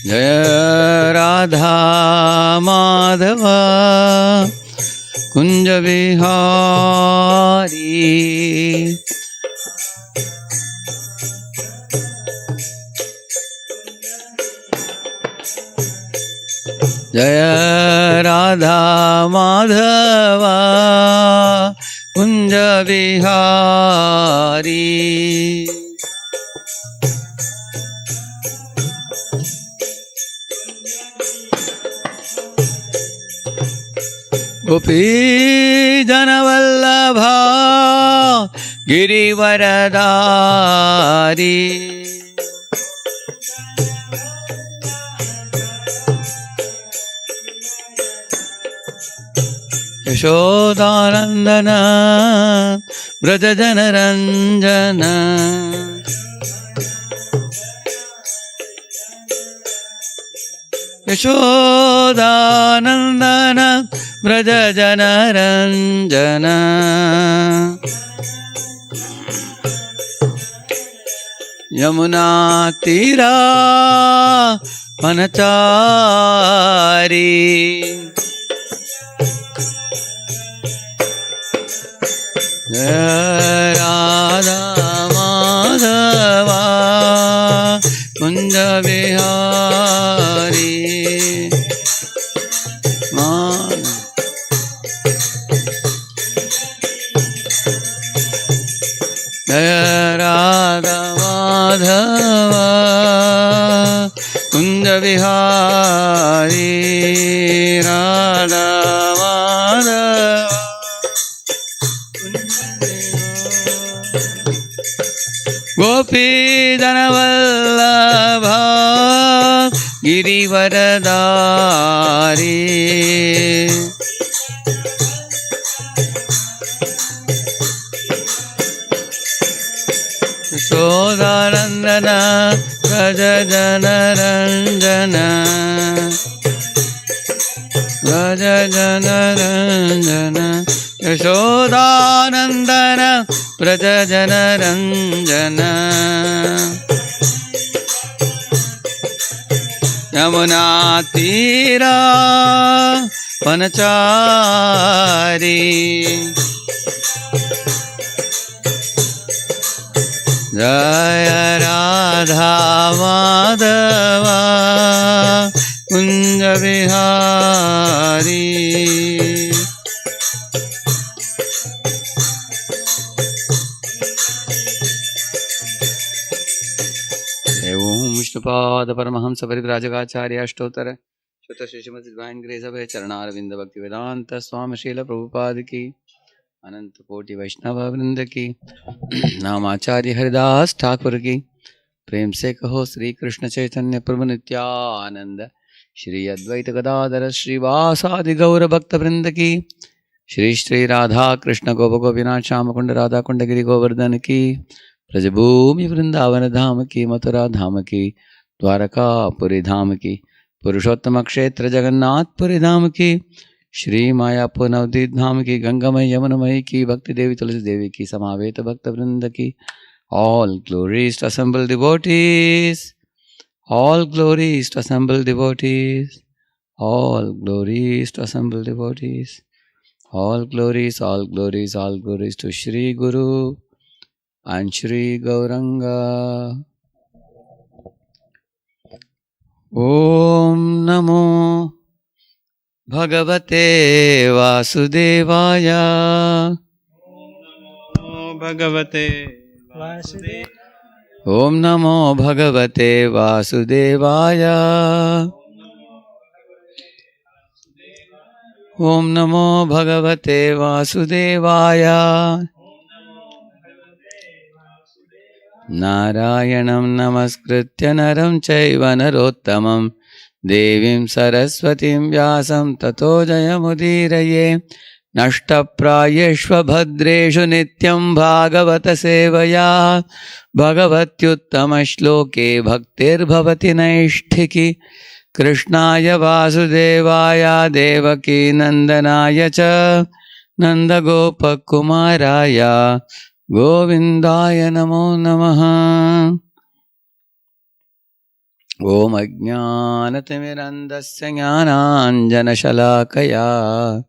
जय राधा माधव कुंज विहारी। जय राधा माधव कुंज विहारी। गोपी जनवल्लभा गिरिवरधारी। यशोदानंदन ब्रज जनरंजन। यशोदानंदन ब्रज जनरंजन। यमुना तीरा वनचारी। जय राधा माधवा कुंज विहारी। जय राधा माधव कुंज विहारी। राधा माधव गोपी जनवल्लभा गिरिवरधारी। यशोदानंदन ब्रज जनरंजन। ब्रज जनरंजन। यशोदानंदन ब्रज जनरंजन। यमुना तीरा वनचारी। जय राधा माधव कुंज विहारी। ओम विष्णुपाद परमहंस परिव्राजकाचार्य अष्टोत्तर शत श्रीमद् डिवाइन ग्रेस अभय चरणारविंद भक्ति वेदांत स्वामी श्रील प्रभुपाद की अनंत कोटि वैष्णव वृंद की नामाचार्य हरिदास ठाकुर की प्रेम से कहो श्री कृष्ण चैतन्य प्रभु नित्यानंद श्री अद्वैत गदाधर श्रीवासादि गौर भक्त वृंद की श्री श्री राधा कृष्ण गोप गोपीनाथ श्याम कुंड राधा कुंड गिरि गोवर्धन की ब्रजभूमि वृंदावन धाम की मथुरा धाम की द्वारकापुरी धाम की पुरुषोत्तम क्षेत्र जगन्नाथपुरी धाम की श्री मायापुर नवदीप धाम की गंगामय यमुनमयी की भक्ति देवी तुलसी देवी की समावेत भक्त वृंद की all glories to assemble devotees. All glories to assemble devotees. All glories to assemble devotees. All glories to Shri Guru and Shri Gauranga. Om Namo Bhagavate Vasudevaya. Bhagavate Vasudevaya. Om Namo Bhagavate Vasudevaya. Om Namo Bhagavate Vasudevaya. नारायणं नमस्कृत्य नरं चैव नरोत्तमं देवीं सरस्वतीं व्यासं ततो जयमुदीरये। नष्टप्रायेष्वभद्रेषु नित्यं भागवत सेवया भगवत्युत्तमश्लोके भक्तिर्भवति नैष्ठिकी। कृष्णाय वासुदेवाय देवकी नन्दनाय च नन्दगोपकुमाराय गोविंदाय नमो नमः। Om Ajnanatimirandasya Jnananjanashalakaya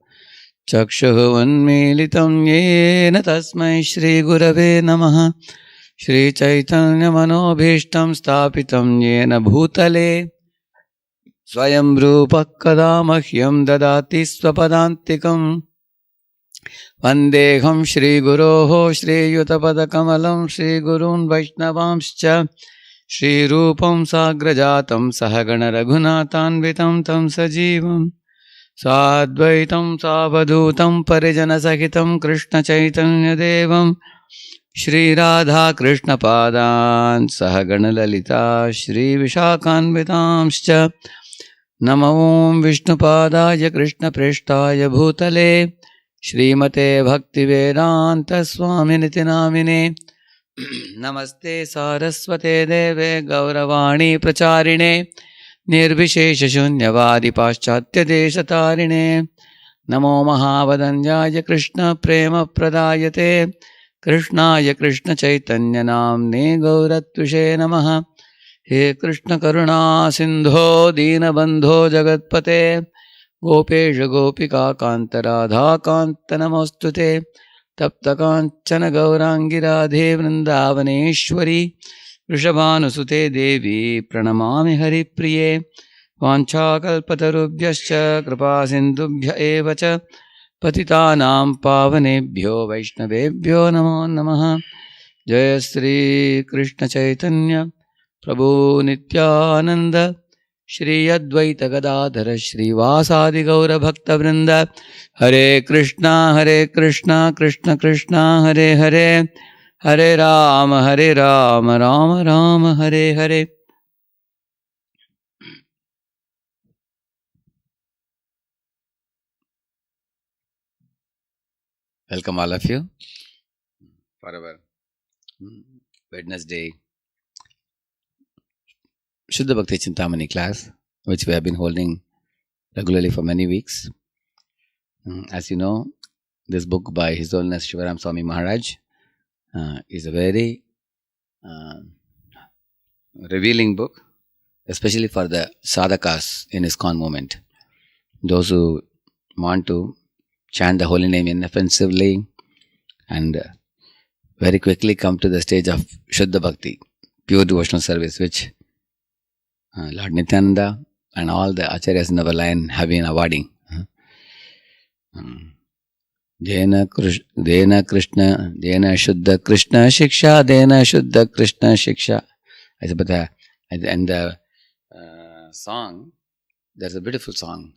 Chakshuh Unmilitam Yena Tasmai Shri Gurave Namaha Shri Chaitanya Manobhishtam Stapitam Yena Bhutale Swayam Rupa Kada Mahyam Dadati Swapadantikam Vandeham Shri Guroho Shri Yutapada Kamalam Shri Gurun Vaishnavamscha Shri Rupam Sagrajatam Sahagana Raghunathanvitam Tam Sajivam Sadvaitam Savadutam Parijana Sahitam Krishna Chaitanya Devam Shri Radha Krishna Padan Sahagana Lalita Shri Vishakhanvitamscha Namo Om Vishnu Padaya Krishna Preshtaya Bhutale Shrimate Bhakti Vedanta Swami Nitinamine Namaste Saraswate Deve Gauravani Pracharine Nirvishesha Shunyavadi Paschatya Deshatarine Namo Mahavadanyaya Krishna Prema Pradayate Krishnaya Krishna Chaitanya Namne Gauratvushe Namaha He Krishna Karuna Sindho Dina Bandho Jagatpate Gopesha Gopika Kanta Radha Kanta Namostute Tapta Kanchana Gaurangi Radhe Vrindavaneshwari Vrishabhanusute Devi Pranamami Hari Priye Vanchakalpatarubhyascha Kripa Sindubhya Evacha Patitanam Pavanebhyo Vaishnavebhyo Namo Namaha Jaya Sri Krishna Chaitanya Prabhu Nityananda Shri Advaita Gadadhara Shri Vasadi Gaura Bhakta Vrinda Hare Krishna Krishna Krishna Hare Hare Hare Rama Rama Rama Hare Hare. Welcome all of you for our Wednesday Shuddha Bhakti Chintamani class, which we have been holding regularly for many weeks. As you know, this book by His Holiness Shivaram Swami Maharaj is a very revealing book, especially for the sadhakas in ISKCON movement. Those who want to chant the holy name inoffensively and very quickly come to the stage of Shuddha Bhakti, pure devotional service, which Lord Nityananda and all the acharyas in our line have been awarding. Dena Krishna, Dena Shuddha Krishna Shiksha, Dena Shuddha Krishna Shiksha. But in the song, there's a beautiful song,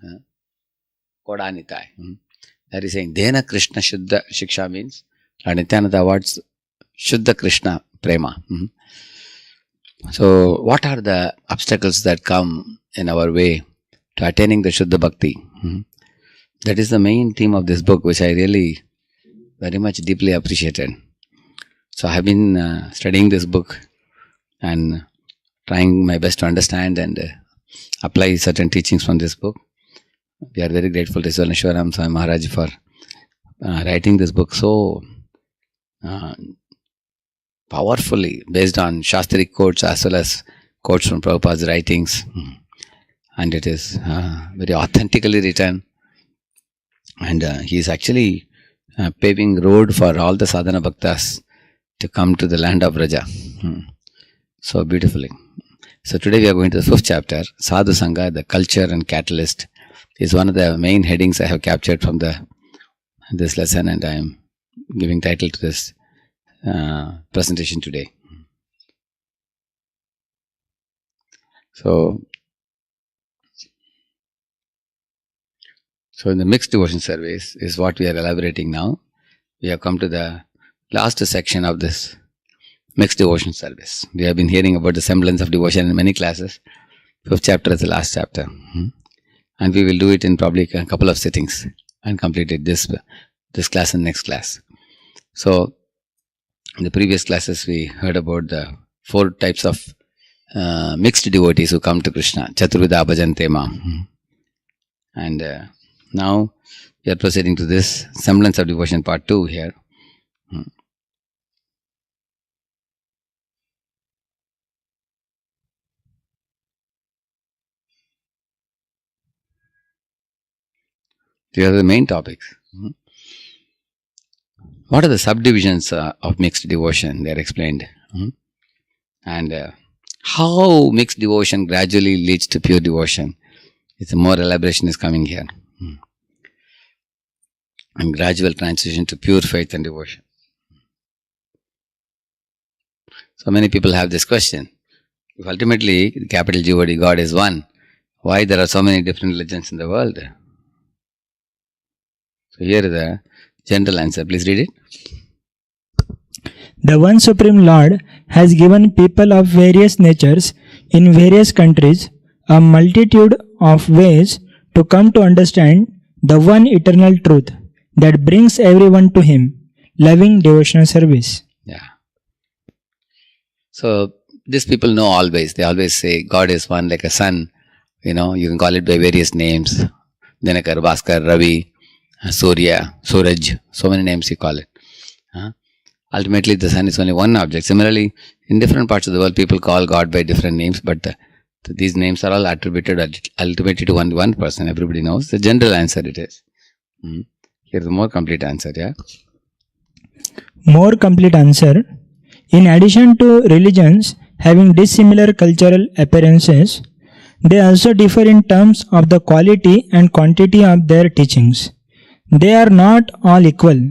Koda Nitai. That is saying, Dena Krishna Shuddha Shiksha means Lord Nityananda awards Shuddha Krishna Prema. So, what are the obstacles that come in our way to attaining the Shuddha Bhakti? That is the main theme of this book, which I really very much deeply appreciated. So, I have been studying this book and trying my best to understand and apply certain teachings from this book. We are very grateful to Shivaram Swami Maharaj for writing this book so powerfully based on Shastri quotes as well as quotes from Prabhupada's writings. And it is very authentically written. And he is actually paving road for all the sadhana bhaktas to come to the land of Raja. So beautifully. So today we are going to the 5th chapter, Sadhu Sanga, the culture and catalyst, is one of the main headings I have captured from this lesson, and I am giving title to this presentation today. So in the mixed devotion service is what we are elaborating now. We have come to the last section of this mixed devotion service. We have been hearing about the semblance of devotion in many classes. 5th chapter is the last chapter. And we will do it in probably a couple of sittings and complete it this class and next class. So in the previous classes we heard about the 4 types of mixed devotees who come to Krishna. Chaturvida bhajante mam. And now we are proceeding to this semblance of devotion part 2 here. These are the main topics. What are the subdivisions of mixed devotion? They are explained. And how mixed devotion gradually leads to pure devotion. It's more elaboration is coming here. And gradual transition to pure faith and devotion. So many people have this question. If ultimately, capital G-O-D, God is one, why there are so many different religions in the world? So here is the general answer. Please read it. The one Supreme Lord has given people of various natures in various countries a multitude of ways to come to understand the one eternal truth that brings everyone to Him, loving devotional service. Yeah. So these people know always. They always say God is one like a sun. You can call it by various names. Dinakar, Bhaskar, Ravi, Surya, Suraj. So many names you call it. Ultimately, the sun is only one object. Similarly, in different parts of the world, people call God by different names, but these names are all attributed ultimately to one person. Everybody knows. The general answer it is. Here's a more complete answer, yeah? More complete answer. In addition to religions having dissimilar cultural appearances, they also differ in terms of the quality and quantity of their teachings. They are not all equal.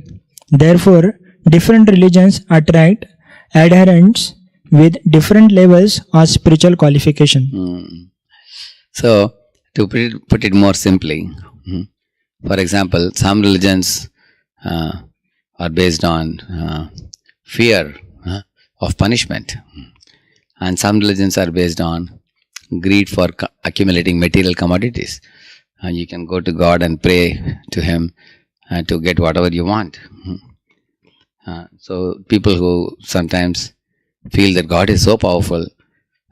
Therefore, different religions attract adherents with different levels of spiritual qualification. So, to put it more simply, for example, some religions are based on fear of punishment, and some religions are based on greed for accumulating material commodities. You can go to God and pray to Him to get whatever you want. So people who sometimes feel that God is so powerful,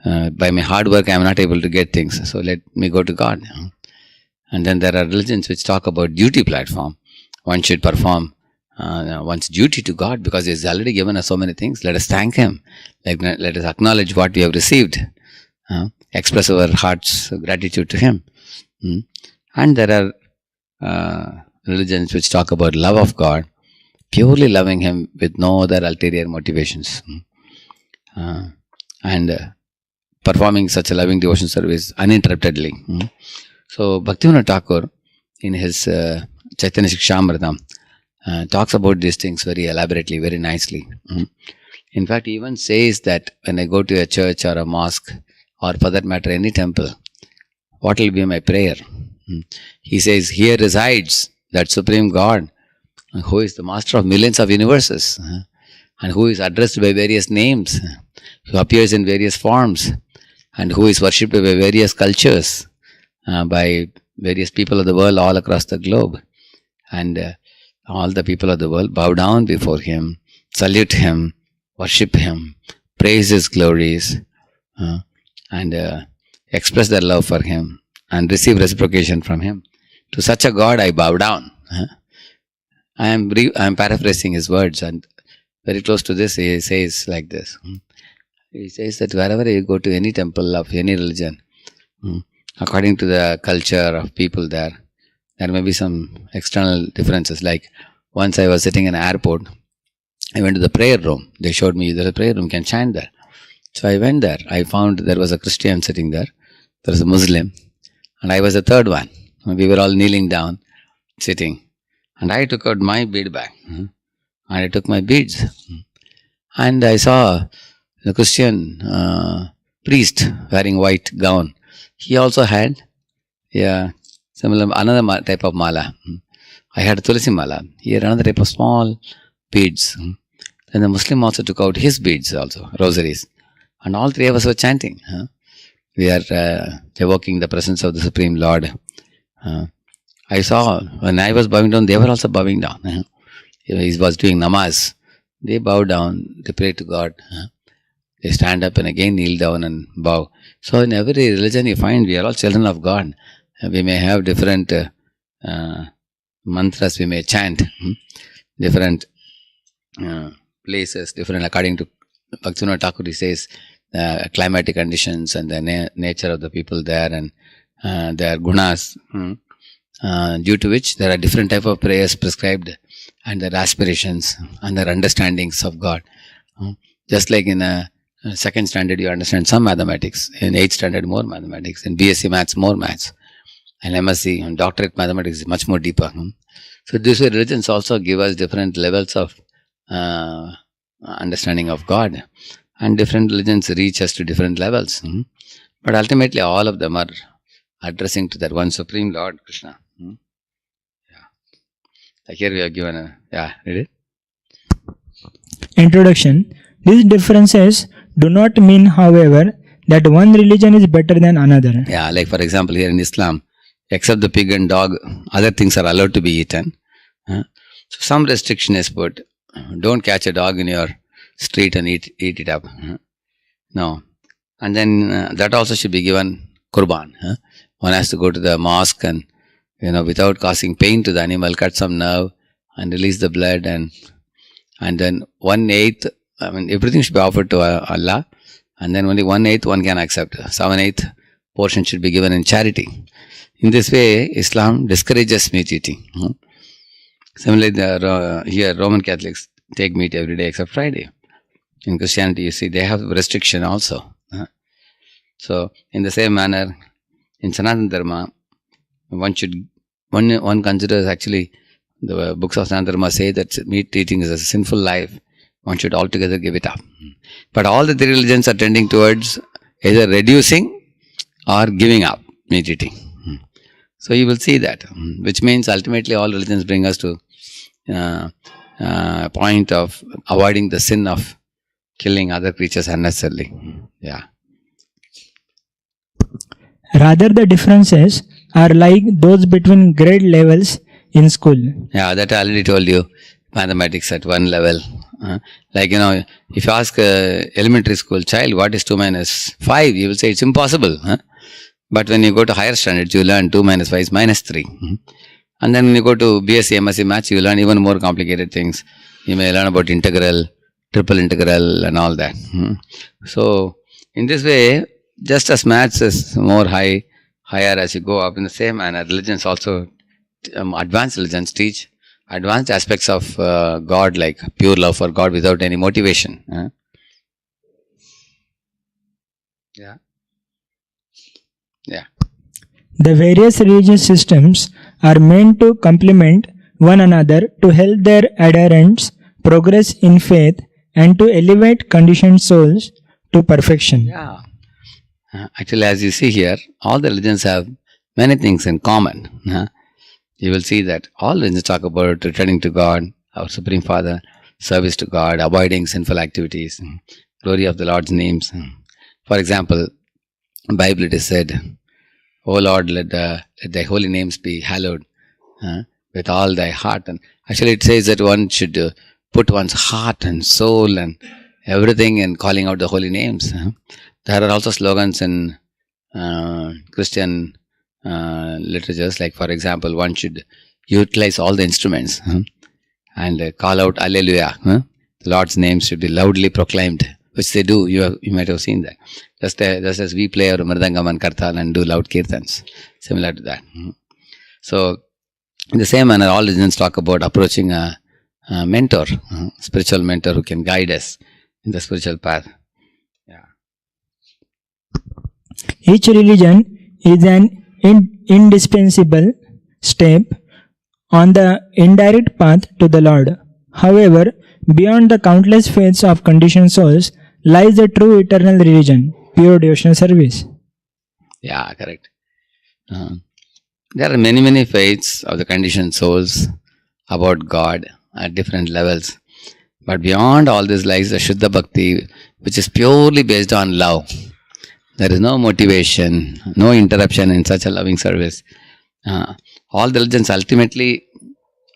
by my hard work I am not able to get things, so let me go to God. And then there are religions which talk about duty platform. One should perform one's duty to God because He has already given us so many things. Let us thank Him. Let us acknowledge what we have received. Express our heart's gratitude to Him. And there are religions which talk about love of God, purely loving Him with no other ulterior motivations. And performing such a loving devotion service uninterruptedly. So Bhaktivinoda Thakur in his Chaitanya Shikshamritam talks about these things very elaborately, very nicely. In fact, he even says that when I go to a church or a mosque, or for that matter any temple, what will be my prayer? He says, here resides that Supreme God, who is the master of millions of universes, and who is addressed by various names, who appears in various forms, and who is worshipped by various cultures, by various people of the world all across the globe. And all the people of the world bow down before Him, salute Him, worship Him, praise His glories, and express their love for Him, and receive reciprocation from Him. To such a God I bow down. I am paraphrasing his words, and very close to this he says like this. He says that wherever you go to any temple of any religion, according to the culture of people there may be some external differences. Like once I was sitting in an airport, I went to the prayer room. They showed me there's a prayer room, you can chant there. So I went there. I found there was a Christian sitting there. There was a Muslim. And I was the third one. We were all kneeling down, sitting. And I took out my bead bag. And I took my beads. And I saw the Christian priest wearing white gown. He also had similar another type of mala. I had Tulsi mala. He had another type of small beads. Then the Muslim also took out his beads also, rosaries. And all three of us were chanting. We are evoking the presence of the Supreme Lord. I saw when I was bowing down, they were also bowing down. He was doing namaz. They bow down, they pray to God. They stand up and again kneel down and bow. So in every religion you find we are all children of God. We may have different mantras, we may chant, different places, different according to Bhaktivinoda Thakur. He says climatic conditions and the nature of the people there and their gunas. due to which there are different type of prayers prescribed and their aspirations and their understandings of God. Just like in a second standard you understand some mathematics, in 8th standard more mathematics, in BSc Maths more Maths, and MSc and doctorate mathematics is much more deeper. So this way religions also give us different levels of understanding of God, and different religions reach us to different levels. But ultimately all of them are addressing to that one Supreme Lord Krishna. Like here we have given a, read it. Introduction. These differences do not mean, however, that one religion is better than another. Like for example here in Islam, except the pig and dog, other things are allowed to be eaten. So some restriction is put. Don't catch a dog in your street and eat it up. No. And then that also should be given qurban. One has to go to the mosque and, without causing pain to the animal, cut some nerve and release the blood, and then 1/8, everything should be offered to Allah, and then only 1/8 one can accept. 7/8 portion should be given in charity. In this way, Islam discourages meat eating. Similarly, here Roman Catholics take meat every day except Friday. In Christianity, you see, they have restriction also. So, in the same manner, in Sanatana Dharma, one considers actually, the books of Sanatana Dharma say that meat eating is a sinful life. One should altogether give it up. But all the three religions are tending towards either reducing or giving up meat eating. So you will see that, which means ultimately all religions bring us to a point of avoiding the sin of killing other creatures unnecessarily. Rather, the differences are like those between grade levels in school. That I already told you. Mathematics at one level. If you ask elementary school child, what is 2 minus 5? You will say it's impossible. But when you go to higher standards, you learn 2 minus 5 is minus 3. And then when you go to BSc, MSc Maths, you learn even more complicated things. You may learn about integral, triple integral and all that. So, in this way, just as Maths is more higher as you go up, in the same manner, religions also, advanced religions teach advanced aspects of God, like pure love for God without any motivation. The various religious systems are meant to complement one another to help their adherents progress in faith and to elevate conditioned souls to perfection. Actually, as you see here, all the religions have many things in common. You will see that all religions talk about returning to God, our Supreme Father, service to God, avoiding sinful activities, glory of the Lord's names. For example, in the Bible it is said, O Lord, let thy holy names be hallowed with all thy heart. And actually it says that one should put one's heart and soul and everything in calling out the holy names. There are also slogans in Christian literatures, like for example, one should utilize all the instruments and call out Alleluia. The Lord's name should be loudly proclaimed, which they do. You might have seen that. Just as we play our mridangam and kartal and do loud kirtans, similar to that. So, in the same manner, all religions talk about approaching a mentor, spiritual mentor who can guide us in the spiritual path. Each religion is an indispensable step on the indirect path to the Lord. However, beyond the countless faiths of conditioned souls lies the true eternal religion, pure devotional service. Correct. There are many faiths of the conditioned souls about God at different levels. But beyond all this lies the Shuddha Bhakti, which is purely based on love. There is no motivation, no interruption in such a loving service. All the religions ultimately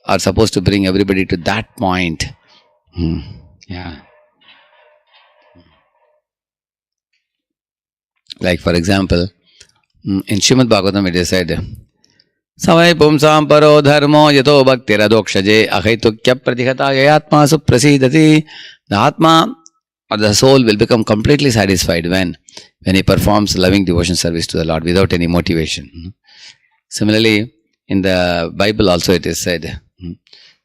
are supposed to bring everybody to that point. Like for example, in Srimad Bhagavatam it is said, Samay pumsam paro dharmo yato bhaktiradokshage akhaitukya pratihata yayatma suprasidati. The Atma or the soul will become completely satisfied when he performs loving devotion service to the Lord without any motivation. Similarly, in the Bible also it is said,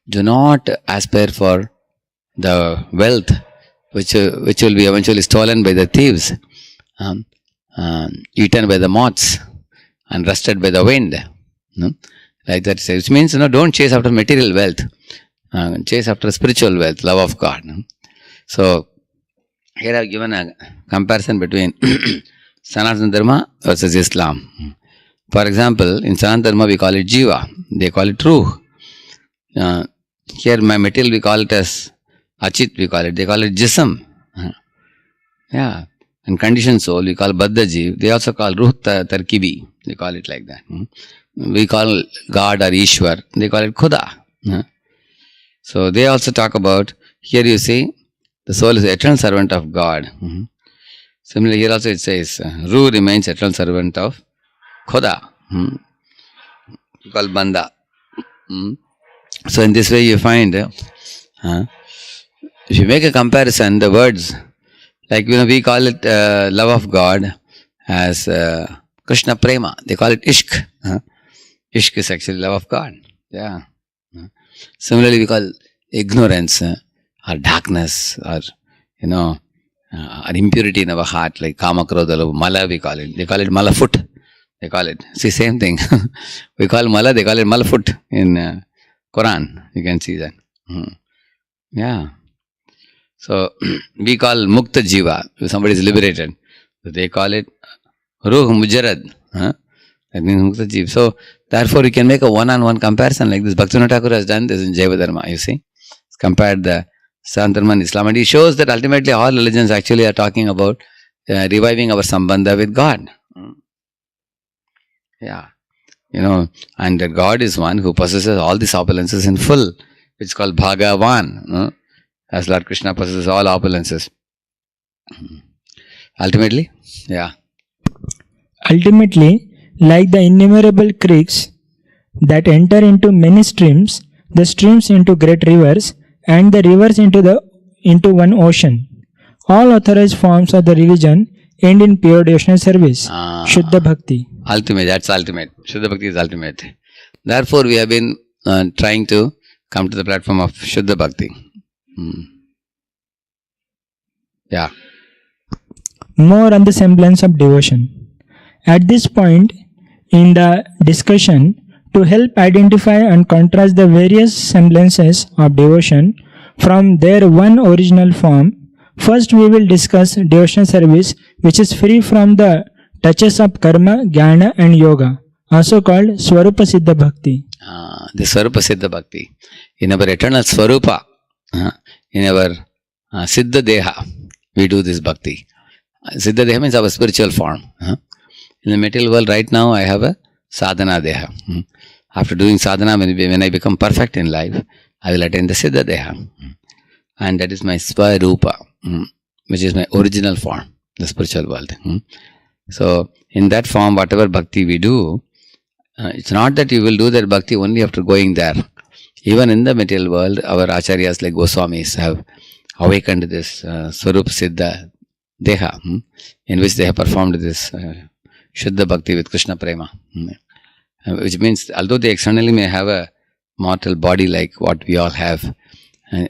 do not aspire for the wealth which will be eventually stolen by the thieves, eaten by the moths, and rusted by the wind. Like that, which means, don't chase after material wealth. Chase after spiritual wealth, love of God. So, here I have given a comparison between Sanatana Dharma versus Islam. For example, in Sanatana Dharma we call it Jiva, they call it Ruh. Here my material we call it as Achit, they call it Jism. Yeah. And conditioned soul we call Baddha Jeev, they also call Ruh Tarkibi, they call it like that. We call God or Ishwar, they call it Khuda. So they also talk about, here you see, the soul is the eternal servant of God. Similarly, here also it says, Ruh remains eternal servant of Khuda. We call Banda. So in this way you find, if you make a comparison, the words, like we call it love of God as Krishna Prema, they call it Ishq. Ishq is actually love of God. Yeah. Similarly, we call ignorance or darkness or or impurity in our heart, like Kama Krodha, Mala we call it. They call it Malafut. They call it. See, same thing. We call Mala, they call it Malafut in Quran. You can see that. Yeah. So, we call Mukta Jiva, if somebody is liberated. So they call it Ruh Mujarrad. That means Mukta Jiva. So, therefore, you can make a one-on-one comparison like this. Bhaktivinoda Thakur has done this in Jaiva Dharma, you see. He's compared the Sanatana Dharma and Islam. And he shows that ultimately all religions actually are talking about reviving our sambandha with God. Yeah. And that God is one who possesses all these opulences in full, which is called Bhagavan. As Lord Krishna possesses all opulences. Ultimately, yeah. Ultimately, like the innumerable creeks that enter into many streams, the streams into great rivers, and the rivers into one ocean. All authorized forms of the religion end in pure devotional service. Shuddha Bhakti. Ultimate, that's ultimate. Shuddha Bhakti is ultimate. Therefore, we have been trying to come to the platform of Shuddha Bhakti. Yeah. More on the semblance of devotion. At this point in the discussion, to help identify and contrast the various semblances of devotion from their one original form, first we will discuss devotional service which is free from the touches of karma, jnana and yoga, also called Swarupa Siddha Bhakti. The Swarupa Siddha Bhakti. In our eternal Swarupa, in our Siddha Deha, we do this Bhakti. Siddha Deha means our spiritual form. In the material world right now, I have a Sadhana Deha. After doing sadhana, when I become perfect in life, I will attain the Siddha Deha. And that is my Swarupa, which is my original form, the spiritual world. So, in that form, whatever Bhakti we do, it's not that you will do that Bhakti only after going there. Even in the material world, our acharyas like Goswamis have awakened this Swarup Siddha Deha, in which they have performed this Shuddha Bhakti with Krishna Prema. Which means, although they externally may have a mortal body like what we all have,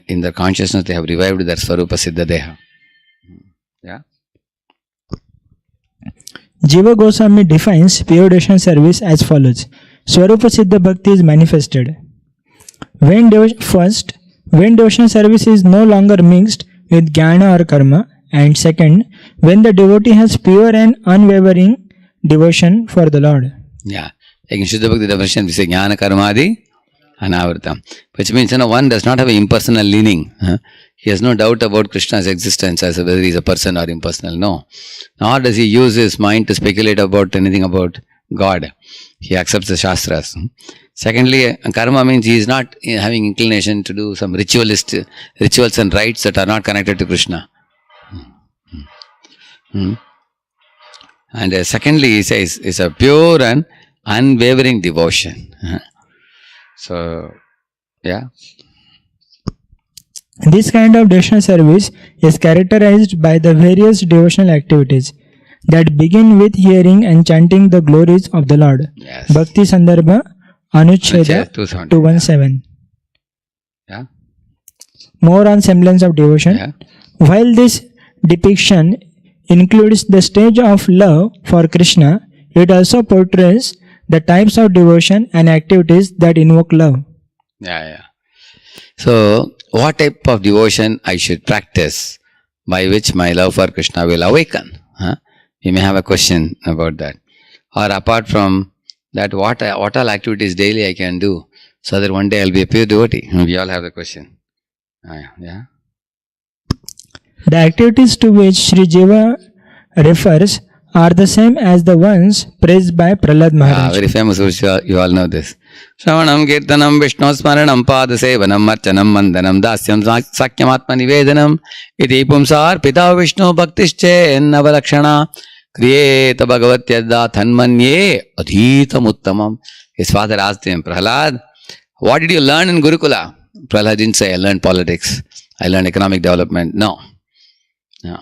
in their consciousness they have revived their Swarupa Siddha Deha. Yeah. Jiva Goswami defines pure devotional service as follows. Swarupa Siddha Bhakti is manifested when devotional service is no longer mixed with jnana or karma, and second, when the devotee has pure and unwavering devotion for the Lord. Yeah. Like in Shuddha Bhakti definition, we say jnana karmadi anavritam, which means one does not have an impersonal leaning. He has no doubt about Krishna's existence as whether he is a person or impersonal. No. Nor does he use his mind to speculate about anything about God. He accepts the Shastras. Secondly, karma means he is not having inclination to do some rituals and rites that are not connected to Krishna. And secondly, he says, it's a pure and unwavering devotion. So, yeah. This kind of devotional service is characterized by the various devotional activities that begin with hearing and chanting the glories of the Lord. Yes. Bhakti Sandarbha Anucheda 217. Yeah. More on semblance of devotion. Yeah. While this depiction includes the stage of love for Krishna, it also portrays the types of devotion and activities that invoke love. Yeah. So, what type of devotion I should practice by which my love for Krishna will awaken? You may have a question about that. Or apart from that, what all activities daily I can do so that one day I'll be a pure devotee? We all have the question. Yeah. The activities to which Sri Jiva refers are the same as the ones praised by Prahlad Maharaj. Very famous verse, you all know this. Shravanam Kirtanam Vishnu Smaranam Padasevanam Marchanam Mandanam Dasyam Sakyamatma Nivedanam Iti Pumsar Pita Vishnu Bhaktische Navalakshana Kriyeta Bhagavatyada Thanmanye Adhitam Uttamam. His father asked him, Prahlad, what did you learn in Gurukula? Prahlad didn't say, I learned politics, I learned economic development. No,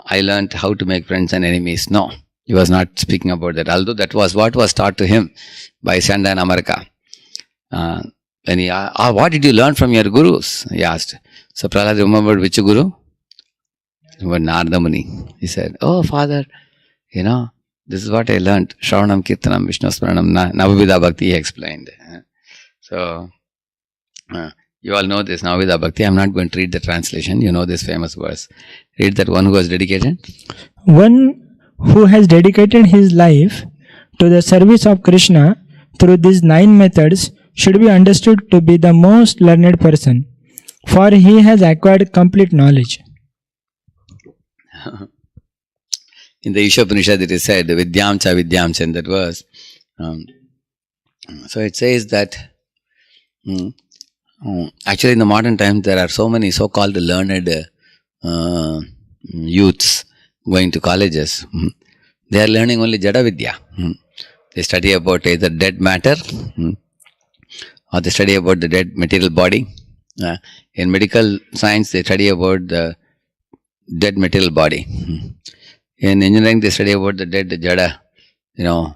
I learned how to make friends and enemies. No, he was not speaking about that. Although that was what was taught to him by Sanga and Amarika. When he asked, what did you learn from your gurus? He asked. So Prahlad remembered which guru? Narada Muni. He said, oh father, this is what I learned. Shravanam Kirtanam Vishnu Smaranam Navavida Bhakti, he explained. So, you all know this Navavida Bhakti. I am not going to read the translation. You know this famous verse. Read that one who was dedicated. One who has dedicated his life to the service of Krishna through these 9 methods should be understood to be the most learned person, for he has acquired complete knowledge. In the Ishopanishad it is said, Vidyam cha in that verse. So it says that actually in the modern times there are so many so-called learned youths going to colleges. They are learning only Jada Vidya. They study about either dead matter or they study about the dead material body. In medical science they study about the dead material body. In engineering they study about the dead Jada,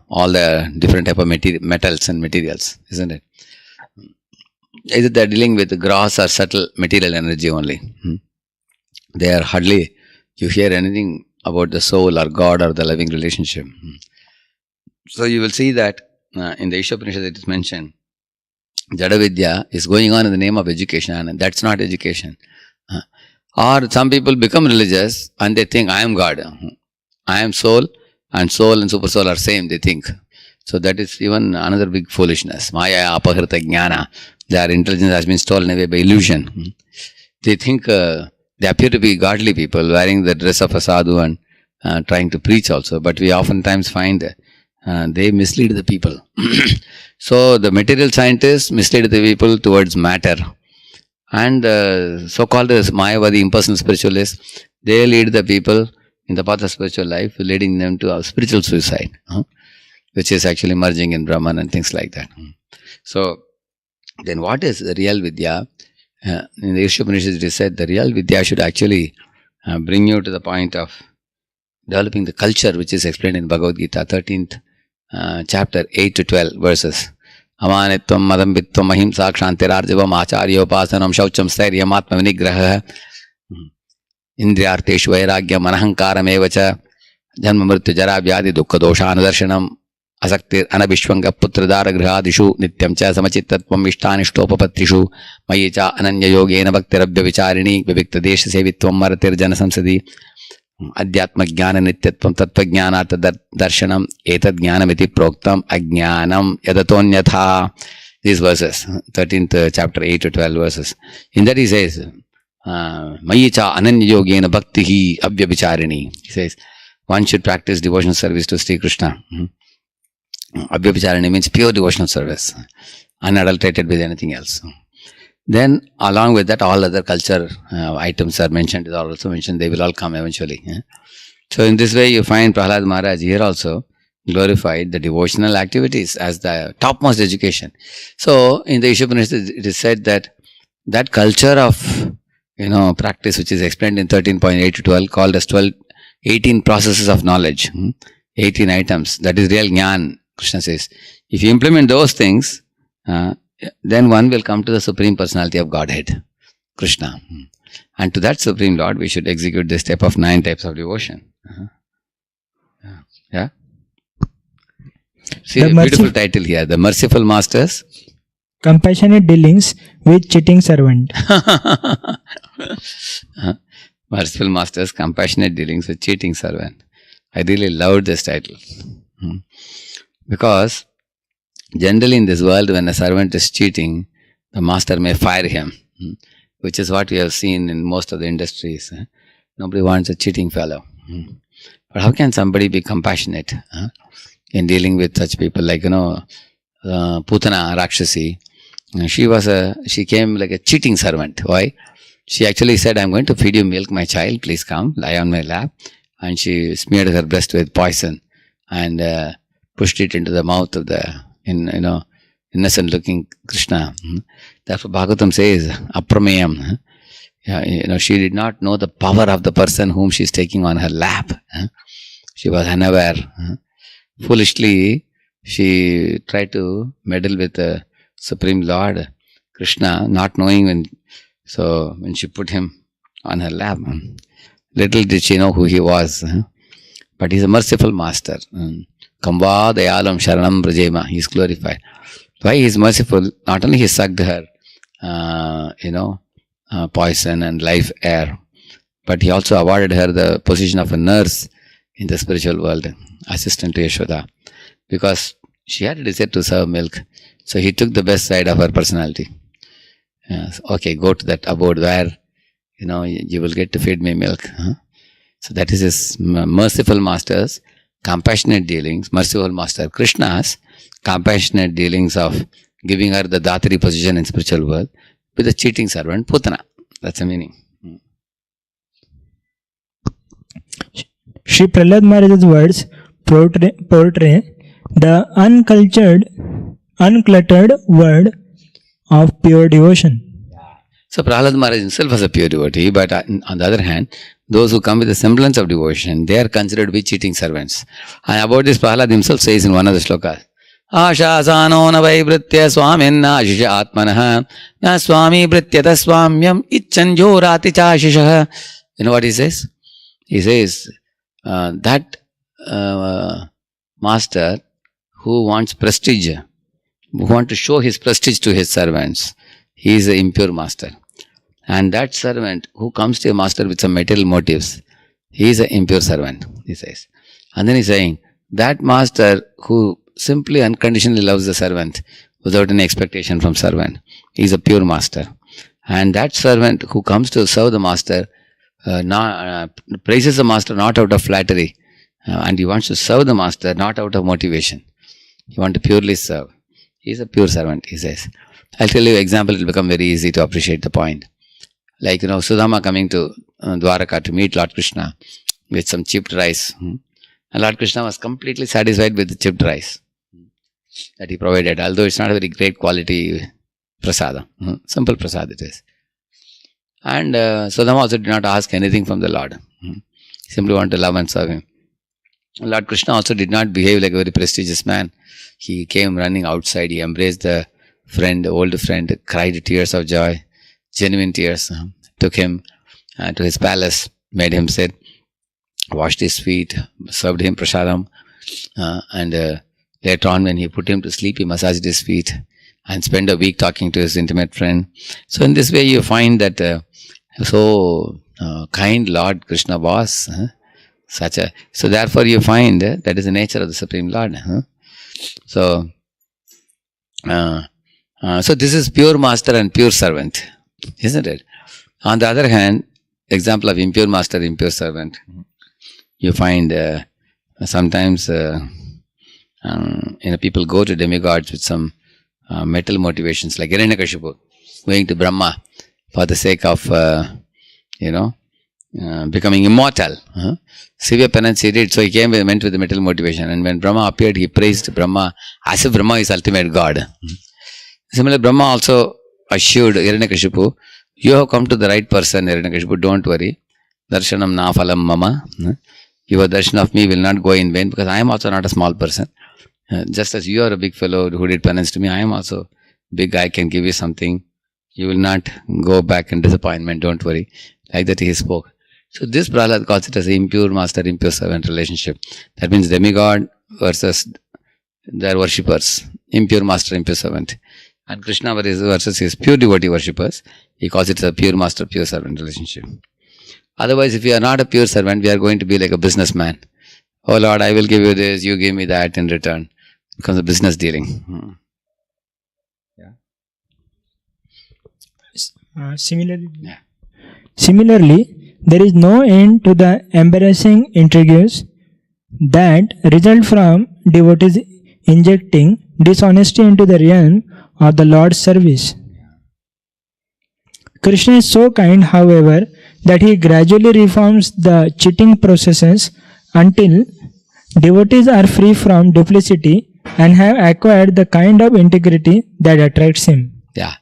all the different type of metals and materials, isn't it? Either they are dealing with gross or subtle material energy only. They are hardly, you hear anything about the soul or God or the loving relationship. So you will see that in the Ishopanishad it is mentioned, Jada Vidya is going on in the name of education, and that's not education. Or some people become religious and they think, I am God. I am soul and super soul are same, they think. So that is even another big foolishness. Maya apahrita jnana. Their intelligence has been stolen away by illusion. They think they appear to be godly people wearing the dress of a sadhu and trying to preach also. But we oftentimes find they mislead the people. So the material scientists mislead the people towards matter. And so-called Mayavadi impersonal spiritualists, they lead the people in the path of spiritual life, leading them to a spiritual suicide, which is actually merging in Brahman and things like that. So, then what is the real Vidya? In the Ishopanishad it is said the real Vidya should actually bring you to the point of developing the culture which is explained in Bhagavad Gita, 13th chapter, 8 to 12 verses. Amanitvam madambitvam ahimsa kshantirarjavam acharyopasanam shaucham stairyam atma vinigraha indriyarteshu vairagya manahankaram evacha janma mrityu jara vyadi dukkha doshanudarshanam asaktir anabhishvanga putradara grihadishu nityam cha samachittatvam ishtanishtopapattrishu mayi cha ananya yogena bhaktirabhya vicharini vivikta desha sevitvam maratir jana samsadi Adhyatma jnana nityatvam tattva jnanartha darshanam etad jnanamiti proktam ajnanam yadatonyatha. These verses, 13th chapter, 8 to 12 verses. In that he says, Mayicha ananya yogena bhaktihi abhyavicharini. He says, one should practice devotional service to Sri Krishna. Abhyavicharini means pure devotional service, unadulterated with anything else. Then along with that, all other culture items are mentioned, are also mentioned, they will all come eventually. So in this way you find Prahlad Maharaj here also glorified the devotional activities as the topmost education. So in the Ishopanishad it is said that that culture of practice which is explained in 13.8 to 12 called as 18 processes of knowledge, 18 items, that is real jnana, Krishna says. If you implement those things, then one will come to the Supreme Personality of Godhead, Krishna. And to that Supreme Lord, we should execute this type of 9 types of devotion. Yeah? See the beautiful title here, The Merciful Masters. Compassionate dealings with cheating servant. Merciful Masters, Compassionate Dealings with Cheating Servant. I really loved this title. Because generally in this world, when a servant is cheating, the master may fire him, which is what we have seen in most of the industries. Nobody wants a cheating fellow. But how can somebody be compassionate in dealing with such people? Like, Putana Rakshasi, she came like a cheating servant. Why? She actually said, I'm going to feed you milk, my child, please come, lie on my lap. And she smeared her breast with poison and pushed it into the mouth of the innocent looking Krishna. That's what Bhagavatam says, aprameyam. She did not know the power of the person whom she is taking on her lap. She was unaware. Foolishly, she tried to meddle with the Supreme Lord Krishna, not knowing when she put him on her lap. Little did she know who he was. But he's a merciful master. Kamba dayalam sharanam brajema. He is glorified. Why he is merciful? Not only he sucked her, poison and life air, but he also awarded her the position of a nurse in the spiritual world, assistant to Yashoda, because she had a desire to serve milk. So he took the best side of her personality. Yes, okay, go to that abode where you will get to feed me milk. So that is his merciful master's compassionate dealings. Merciful master Krishna's compassionate dealings of giving her the Datari position in spiritual world with the cheating servant Putana. That's the meaning. Shri Prahlad Maharaj's words portray the uncluttered world of pure devotion. So Prahlad Maharaj himself was a pure devotee, but on the other hand, those who come with a semblance of devotion, they are considered to be cheating servants. And about this, Prahlad himself says in one of the slokas, Ashasano na vaibritya swaminna ashisha atmanaha na swami brityata swamyam icchanjo rati chashisha. You know what he says? He says that master who wants prestige, who wants to show his prestige to his servants, he is an impure master. And that servant who comes to a master with some material motives, he is an impure servant, he says. And then he's saying, that master who simply unconditionally loves the servant without any expectation from servant, he is a pure master. And that servant who comes to serve the master, praises the master not out of flattery, and he wants to serve the master not out of motivation. He wants to purely serve. He is a pure servant, he says. I'll tell you an example, it will become very easy to appreciate the point. Like, Sudama coming to Dwaraka to meet Lord Krishna with some chipped rice. And Lord Krishna was completely satisfied with the chipped rice that he provided, although it's not a very great quality prasada. Simple prasad it is. And Sudama also did not ask anything from the Lord. He simply wanted to love and serve him. Lord Krishna also did not behave like a very prestigious man. He came running outside, he embraced the old friend, cried tears of joy, genuine tears, took him to his palace, made him sit, washed his feet, served him prasadam, and later on when he put him to sleep, he massaged his feet and spent a week talking to his intimate friend. So in this way you find that kind Lord Krishna was. So therefore you find that is the nature of the Supreme Lord. So this is pure master and pure servant, isn't it? On the other hand, example of impure master, impure servant, you find sometimes people go to demigods with some mental motivations, like Hiranyakashipu going to Brahma for the sake of becoming immortal. Severe penance he did, so he went with the mental motivation, and when Brahma appeared, he praised Brahma as if Brahma is ultimate God. Similarly, Brahma also assured Hiranyakashipu, you have come to the right person, Hiranyakashipu, don't worry. Darshanam na phalam mama. Your darshan of me will not go in vain, because I am also not a small person. Just as you are a big fellow who did penance to me, I am also big guy can give you something, you will not go back in disappointment, don't worry. Like that he spoke. So this Prahlad calls it as impure master, impure servant relationship. That means demigod versus their worshippers. Impure master, impure servant. And Krishna versus his pure devotee worshippers. He calls it a pure master, pure servant relationship. Otherwise, if you are not a pure servant, we are going to be like a businessman. Oh Lord, I will give you this, you give me that in return. It becomes a business dealing. Similarly, there is no end to the embarrassing intrigues that result from devotees injecting dishonesty into the realm of the Lord's service. Krishna is so kind, however, that he gradually reforms the cheating processes until devotees are free from duplicity and have acquired the kind of integrity that attracts him. Yeah.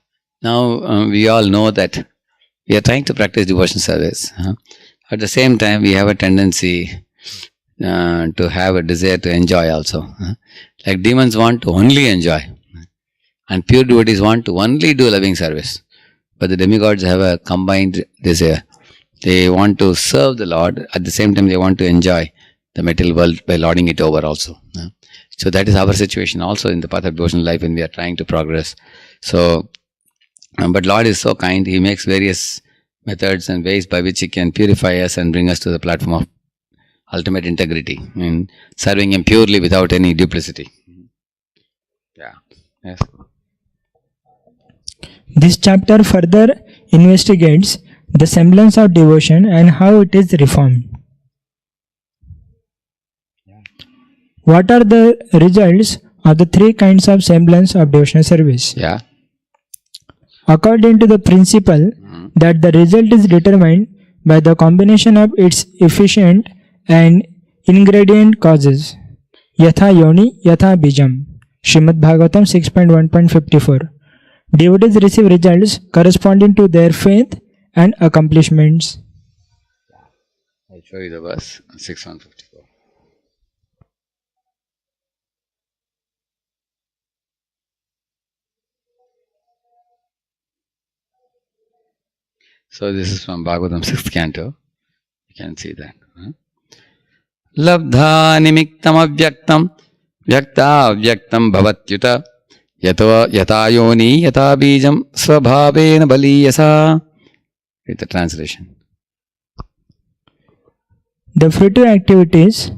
Now we all know that we are trying to practice devotion service. At the same time, we have a tendency to have a desire to enjoy also. Like demons want to only enjoy, and pure devotees want to only do loving service. But the demigods have a combined desire. They want to serve the Lord, at the same time they want to enjoy the material world by lording it over also. So that is our situation also in the path of devotional life when we are trying to progress. So, but Lord is so kind, He makes various methods and ways by which He can purify us and bring us to the platform of ultimate integrity in serving Him purely without any duplicity. Yeah. Yes. This chapter further investigates the semblance of devotion and how it is reformed. What are the results of the three kinds of semblance of devotional service? Yeah. According to the principle that the result is determined by the combination of its efficient and ingredient causes. Yatha yoni, yatha bijam. Srimad Bhagavatam 6.1.54. Devotees receive results corresponding to their faith and accomplishments. I'll show you the verse 6.154. So this is from Bhagavatam 6th canto. You can see that. Labdha nimiktam avyaktam vyakta avyaktam bhavatyuta yata yoni yata bijam svabhavena baliyasa. Read the translation. The fruitive activities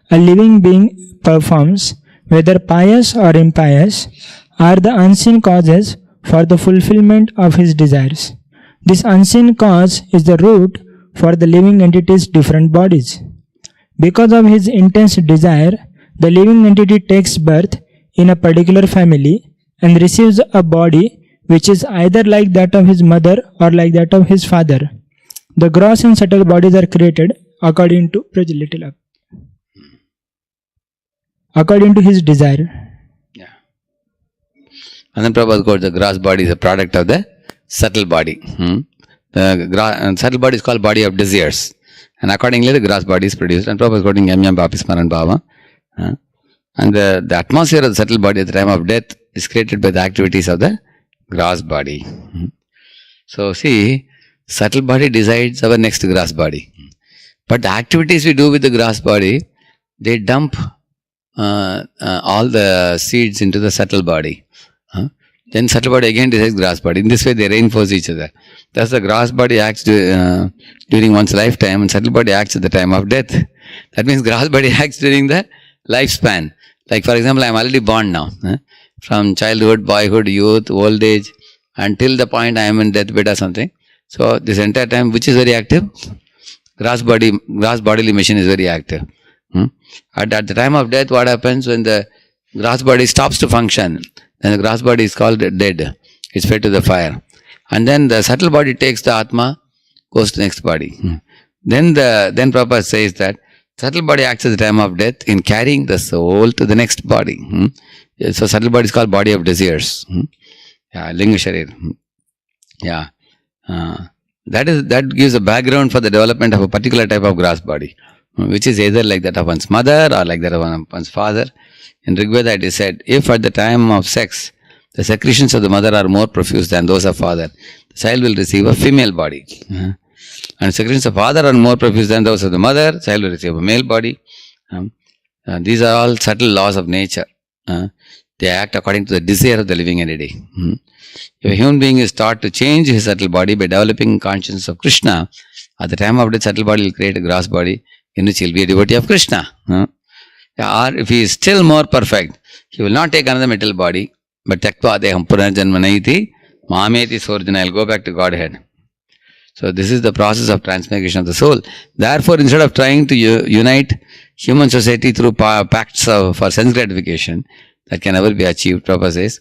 a living being performs, whether pious or impious, are the unseen causes for the fulfillment of his desires. This unseen cause is the root for the living entity's different bodies. Because of his intense desire, the living entity takes birth in a particular family and receives a body which is either like that of his mother or like that of his father. The gross and subtle bodies are created according to according to his desire. Yeah. And then Prabhupada quotes the gross body is a product of the subtle body. The subtle body is called body of desires. And accordingly the gross body is produced. And Prabhupada is quoting Yam Yam Bhapi Smaran Bhava. And the atmosphere of the subtle body at the time of death is created by the activities of the gross body. So see, subtle body decides our next gross body. But the activities we do with the gross body, they dump all the seeds into the subtle body. Then subtle body again decides gross body. In this way they reinforce each other. Thus the gross body acts during one's lifetime and subtle body acts at the time of death. That means gross body acts during the lifespan. Like for example, I am already born now. From childhood, boyhood, youth, old age, until the point I am in deathbed or something. So this entire time, which is very active? Gross bodily machine is very active. At the time of death, what happens when the gross body stops to function? Then the gross body is called dead. It's fed to the fire. And then the subtle body takes the Atma, goes to the next body. Then Prabhupada says that subtle body acts at the time of death in carrying the soul to the next body. So subtle body is called body of desires. Yeah, Linga Sharir. Yeah. That gives a background for the development of a particular type of gross body, which is either like that of one's mother or like that of one's father. In Rigveda it is said, if at the time of sex the secretions of the mother are more profuse than those of father, the child will receive a female body. And secretions of father are more profuse than those of the mother, the child will receive a male body. These are all subtle laws of nature. They act according to the desire of the living entity. If a human being is taught to change his subtle body by developing consciousness of Krishna, at the time of death, subtle body will create a gross body in which he will be a devotee of Krishna. Or if he is still more perfect, he will not take another material body, but taktva deham punarjanmanaiti mameti sorjana, will go back to Godhead. So this is the process of transmigration of the soul. Therefore, instead of trying to unite human society through pacts for sense gratification, that can never be achieved, Prabhupada says,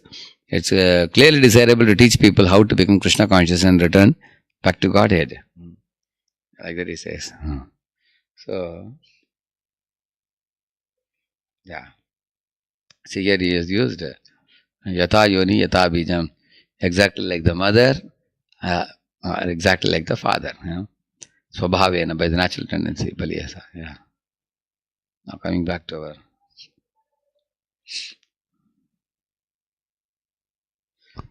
it's clearly desirable to teach people how to become Krishna conscious and return back to Godhead. Like that he says. So, yeah. See, here he has used yata yoni yata bijam, exactly like the mother, or exactly like the father. Swabhavena, by the natural tendency. Baliyasa. Yeah. Now coming back to our.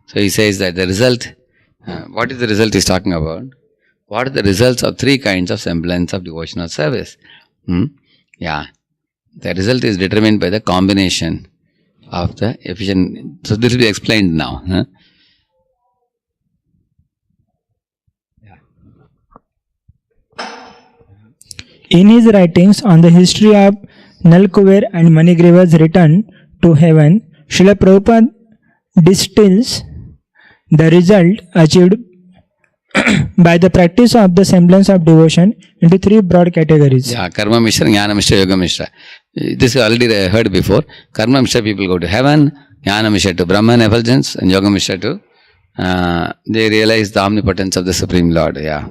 So he says that the result, what is the result he's talking about? What are the results of three kinds of semblance of devotional service? Yeah. The result is determined by the combination of the efficient. So this will be explained now. In his writings on the history of Nalkuver and Manigriva's return to heaven, Srila Prabhupada distills the result achieved by the practice of the semblance of devotion into three broad categories. Yeah, Karma Mishra, Jnana Mishra, Yoga Mishra. This you already heard before. Karma Mishra people go to heaven, Jnana Mishra to Brahman effulgence, and Yoga Mishra to they realize the omnipotence of the Supreme Lord. Yeah.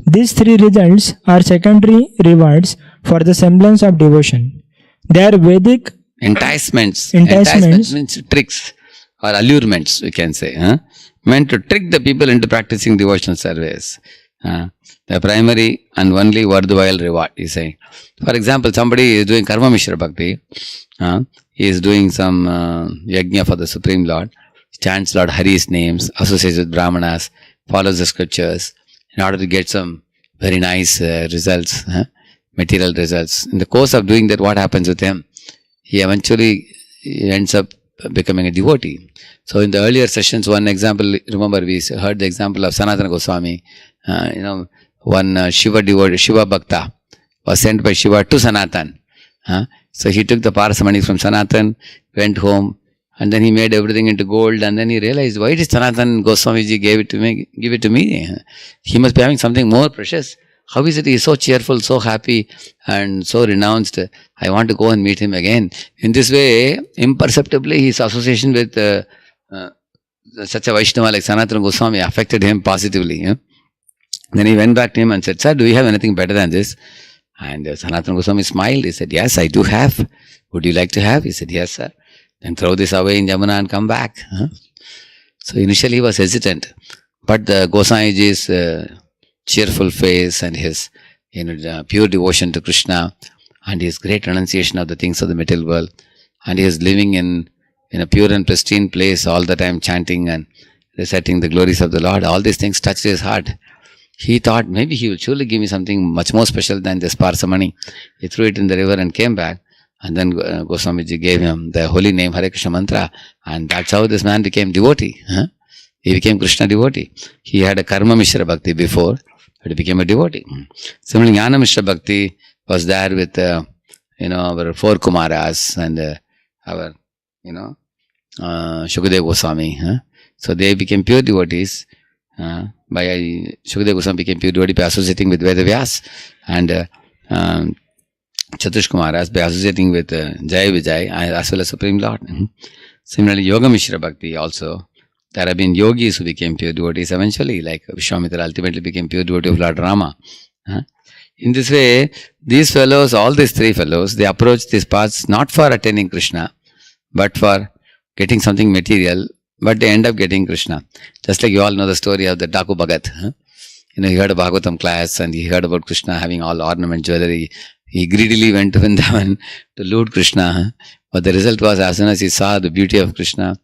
These three results are secondary rewards for the semblance of devotion. They are Vedic enticements. Enticements means tricks or allurements, we can say. Meant to trick the people into practicing devotional service. The primary and only worthwhile reward, he's saying. For example, somebody is doing Karma Mishra Bhakti. He is doing some yajna for the Supreme Lord. Chants Lord Hari's names, associates with Brahmanas, follows the scriptures in order to get some very nice results, material results. In the course of doing that, what happens with him? He eventually ends up becoming a devotee. So in the earlier sessions, one example, remember we heard the example of Sanatana Goswami. One Shiva devotee, Shiva Bhakta was sent by Shiva to Sanatan. So he took the Parasamani from Sanatan, went home, and then he made everything into gold, and then he realized, why did Sanatan Goswamiji give it to me? He must be having something more precious. How is it he is so cheerful, so happy, and so renounced? I want to go and meet him again. In this way, imperceptibly, his association with such a Vaishnava like Sanatana Goswami affected him positively. Then he went back to him and said, "Sir, do you have anything better than this?" And Sanatana Goswami smiled. He said, "Yes, I do have. Would you like to have?" He said, "Yes, sir." Then throw this away in Jamuna and come back. So initially he was hesitant. But the Goswamiji's cheerful face and his pure devotion to Krishna and his great renunciation of the things of the material world, and he is living in a pure and pristine place all the time, chanting and reciting the glories of the Lord, all these things touched his heart. He thought maybe he will surely give me something much more special than this parsamani. He threw it in the river and came back. And then Goswamiji gave him the holy name Hare Krishna mantra, and that's how this man became devotee. He became Krishna devotee. He had a Karma Mishra Bhakti before, but he became a devotee. Similarly, Jnana Mishra Bhakti was there with our four Kumaras and our Shukadeva Goswami. So they became pure devotees. Shukadeva Goswami became pure devotee by associating with Vedavyas, and Chatush Kumaras by associating with Jai Vijay as well as Supreme Lord. Similarly, Yoga Mishra Bhakti also. There have been yogis who became pure devotees eventually, like Vishwamitra ultimately became pure devotee of Lord Rama. In this way, these fellows, all these three fellows, they approach these paths not for attaining Krishna, but for getting something material, but they end up getting Krishna. Just like you all know the story of the Daku Bhagat. He heard a Bhagavatam class and he heard about Krishna having all ornament jewelry. He greedily went to Vrindavan to loot Krishna. But the result was, as soon as he saw the beauty of Krishna,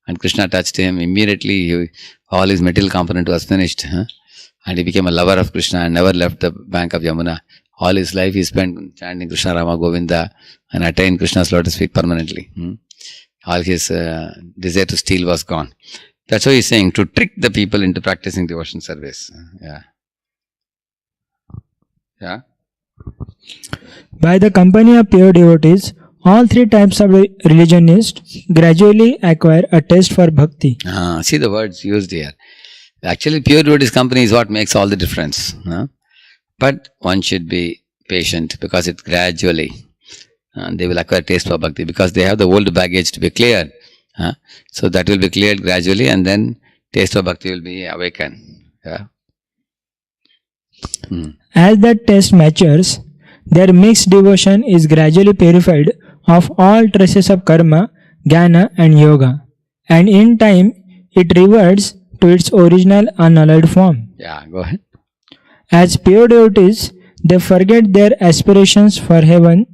And Krishna touched him. Immediately, all his material component was finished. And he became a lover of Krishna and never left the bank of Yamuna. All his life he spent chanting Krishna Rama Govinda and attained Krishna's lotus feet permanently. All his desire to steal was gone. That's why he's saying, to trick the people into practicing devotion service. Yeah. By the company of pure devotees, all three types of religionists gradually acquire a taste for bhakti. See the words used here. Actually, pure devotees company is what makes all the difference. But one should be patient because it gradually they will acquire taste for bhakti because they have the old baggage to be cleared. So that will be cleared gradually and then taste for bhakti will be awakened. Yeah. As that taste matures, their mixed devotion is gradually purified of all traces of karma, jnana and yoga. And in time, it reverts to its original unalloyed form. Yeah, go ahead. As pure devotees, they forget their aspirations for heaven,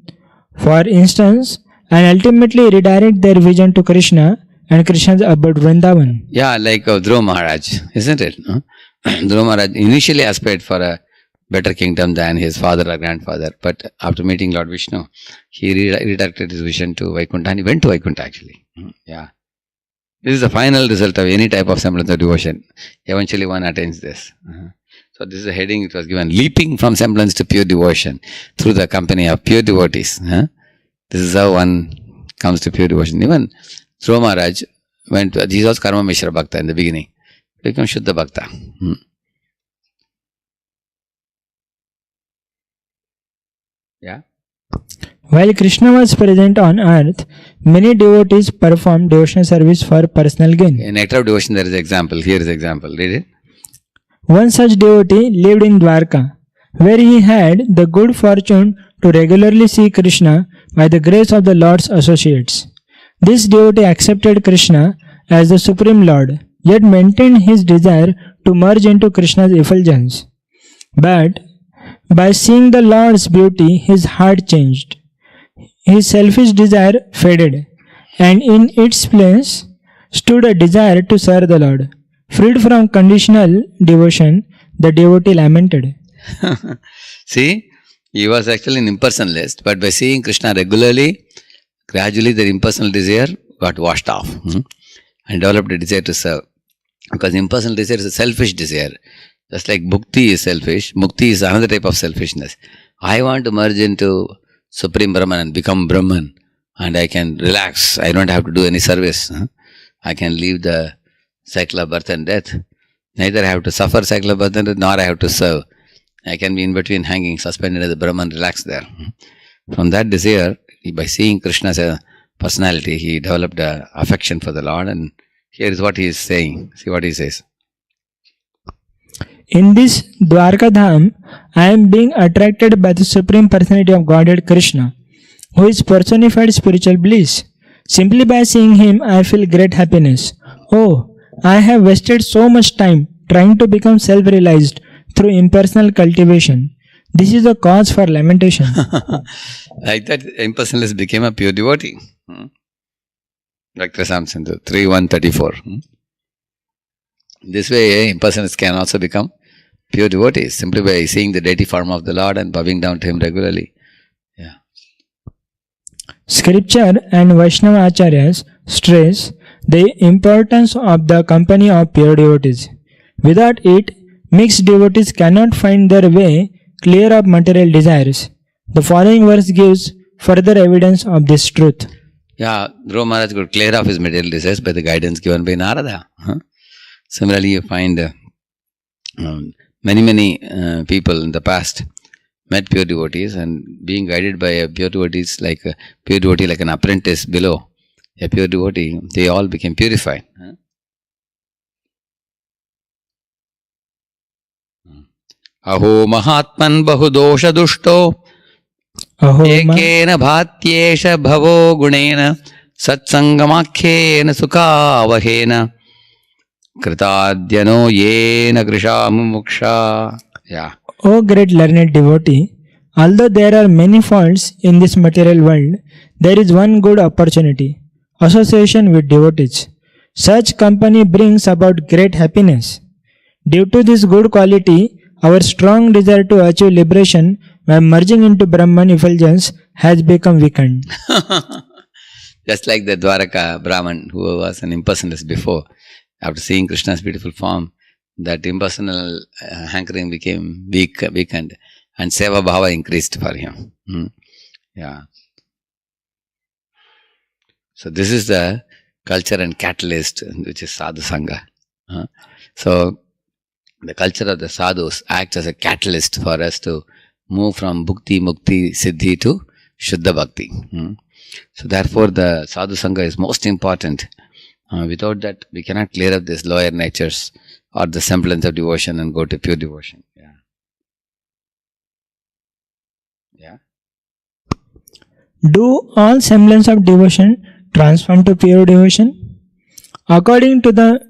for instance, and ultimately redirect their vision to Krishna and Krishna's abode Vrindavan. Yeah, like Dhruva Maharaj, isn't it? Dhruva Maharaj initially aspired for a better kingdom than his father or grandfather, but after meeting Lord Vishnu, he redirected his vision to Vaikuntha and he went to Vaikuntha actually. Yeah. This is the final result of any type of semblance of devotion. Eventually one attains this. So this is a heading it was given, leaping from semblance to pure devotion through the company of pure devotees. This is how one comes to pure devotion. Even Dhruva Maharaj went to, he was Karma Mishra Bhakta in the beginning, became Shuddha Bhakta. Yeah. While Krishna was present on earth, many devotees performed devotional service for personal gain. In Nectar of Devotion there is an example. Here is an example. Read it. One such devotee lived in Dwarka, where he had the good fortune to regularly see Krishna by the grace of the Lord's associates. This devotee accepted Krishna as the Supreme Lord, yet maintained his desire to merge into Krishna's effulgence. But by seeing the Lord's beauty, his heart changed. His selfish desire faded, and in its place stood a desire to serve the Lord. Freed from conditional devotion, the devotee lamented. See, he was actually an impersonalist, but by seeing Krishna regularly, gradually the impersonal desire got washed off and developed a desire to serve. Because impersonal desire is a selfish desire. Just like bhukti is selfish, mukti is another type of selfishness. I want to merge into Supreme Brahman and become Brahman and I can relax. I don't have to do any service. I can leave the cycle of birth and death. Neither I have to suffer cycle of birth and death, nor I have to serve. I can be in between hanging, suspended as a Brahman, relax there. From that desire, by seeing Krishna as a personality, he developed an affection for the Lord, and here is what he is saying. See what he says. In this Dwarka Dham, I am being attracted by the Supreme Personality of Godhead Krishna, who is personified spiritual bliss. Simply by seeing him, I feel great happiness. Oh, I have wasted so much time trying to become self-realized through impersonal cultivation. This is a cause for lamentation. Like that, impersonalist became a pure devotee. Like Radheshyam 3:134. This way, impersonalists can also become pure devotees simply by seeing the deity form of the Lord and bowing down to him regularly. Yeah. Scripture and Vaishnava Acharyas stress the importance of the company of pure devotees. Without it, mixed devotees cannot find their way clear of material desires. The following verse gives further evidence of this truth. Yeah, Dhruva Maharaj could clear off his material desires by the guidance given by Narada. Similarly, you find many people in the past met pure devotees and being guided by a pure devotee like an apprentice below a pure devotee, they all became purified. Aho mahatman bahudosha dushto ekena bhatyesha bhavo gunena satsangamakhyena sukhavahena kritadyano yena krishamuksha. Yeah. O great learned devotee, although there are many faults in this material world, there is one good opportunity: association with devotees. Such company brings about great happiness. Due to this good quality, our strong desire to achieve liberation by merging into Brahman effulgence has become weakened. Just like the Dwaraka Brahman who was an impersonalist before, after seeing Krishna's beautiful form, that impersonal hankering became weakened, and Seva Bhava increased for him. Yeah. So this is the culture and catalyst, which is Sadhu Sanga. So the culture of the sadhus acts as a catalyst for us to move from bhukti, mukti, siddhi to Shuddha Bhakti. So therefore the Sadhu Sanga is most important. Without that, we cannot clear up these lower natures or the semblance of devotion and go to pure devotion. Yeah. Do all semblance of devotion transform to pure devotion? According to the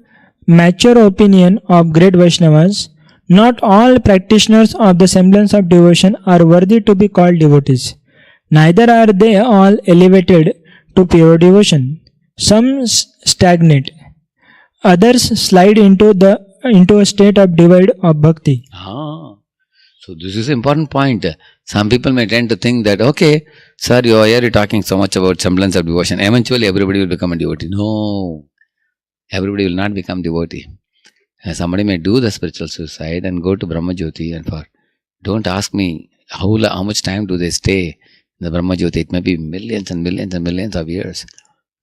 mature opinion of great Vaishnavas, not all practitioners of the semblance of devotion are worthy to be called devotees. Neither are they all elevated to pure devotion. Some stagnate. Others slide into a state of divide of bhakti. So this is an important point. Some people may tend to think that, okay, sir, you're talking so much about semblance of devotion. Eventually everybody will become a devotee. No. Everybody will not become devotee. Somebody may do the spiritual suicide and go to Brahma Jyoti, and don't ask me how much time do they stay in the Brahma Jyoti. It may be millions and millions and millions of years.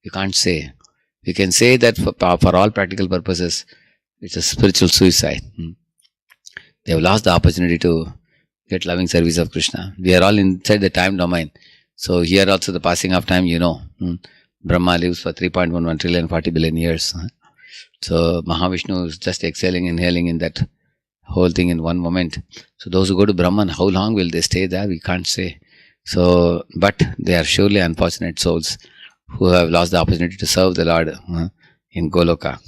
You can't say. We can say that for all practical purposes, it's a spiritual suicide. They have lost the opportunity to get loving service of Krishna. We are all inside the time domain. So here also the passing of time, Brahma lives for 3.11 trillion 40 billion years. So Mahavishnu is just exhaling, inhaling in that whole thing in one moment. So those who go to Brahman, how long will they stay there? We can't say. So, but they are surely unfortunate souls who have lost the opportunity to serve the Lord in Goloka.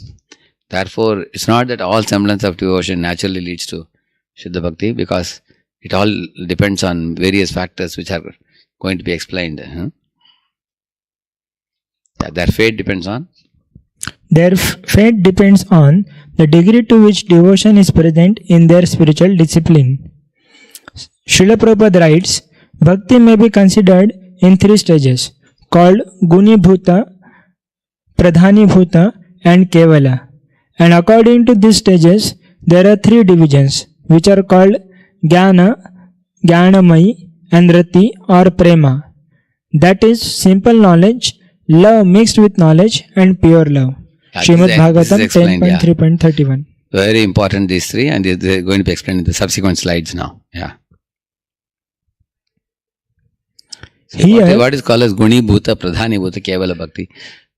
Therefore, it's not that all semblance of devotion naturally leads to Shuddha Bhakti, because it all depends on various factors which are going to be explained. Their fate depends on? Their fate depends on the degree to which devotion is present in their spiritual discipline. Srila Prabhupada writes, Bhakti may be considered in 3 stages, called Guni Bhuta, Pradhani Bhuta and Kevala. And according to these stages, there are 3 divisions, which are called Jnana, Jnanamayi and Rati or Prema. That is simple knowledge, love mixed with knowledge and pure love. Srimad Bhagavatam 10.3.31. Very important, these 3, and they are going to be explained in the subsequent slides now. So what is called as Guni Bhuta, Pradhani Bhuta, Kevala Bhakti.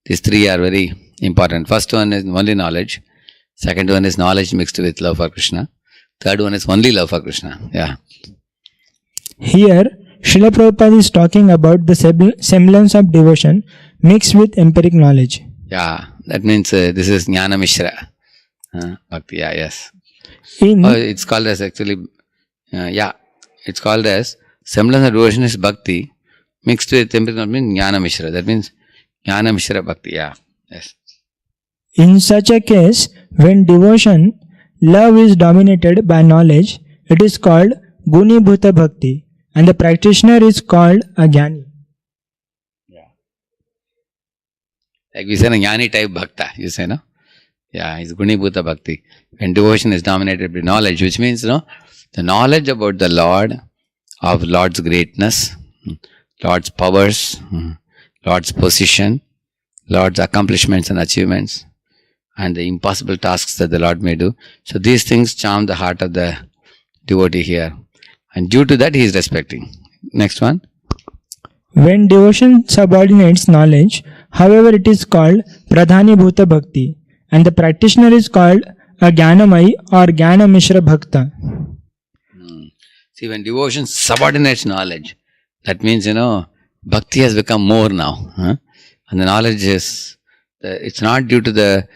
These 3 are very important. First one is only knowledge. Second one is knowledge mixed with love for Krishna. Third one is only love for Krishna. Here, Srila Prabhupada is talking about the semblance of devotion mixed with empiric knowledge. That means this is Jnana Mishra. Bhakti, yes. It's called as actually, it's called as semblance of devotion is Bhakti mixed with empiric knowledge means Jnana Mishra. That means Jnana Mishra Bhakti, yes. In such a case, when devotion, love is dominated by knowledge, it is called Guni Bhuta Bhakti, and the practitioner is called a Jnani. Like we say, a Jnani type Bhakta, you say, no? It's Guni Bhuta Bhakti. When devotion is dominated by knowledge, which means, the knowledge about the Lord, of Lord's greatness, Lord's powers, Lord's position, Lord's accomplishments and achievements, and the impossible tasks that the Lord may do. So these things charm the heart of the devotee here. And due to that, he is respecting. Next one. When devotion subordinates knowledge, however, it is called Pradhani Bhuta Bhakti, and the practitioner is called a Jnanamayi or Jnana Mishra Bhakta. See, when devotion subordinates knowledge, that means, bhakti has become more now. And the knowledge is, it's not due to the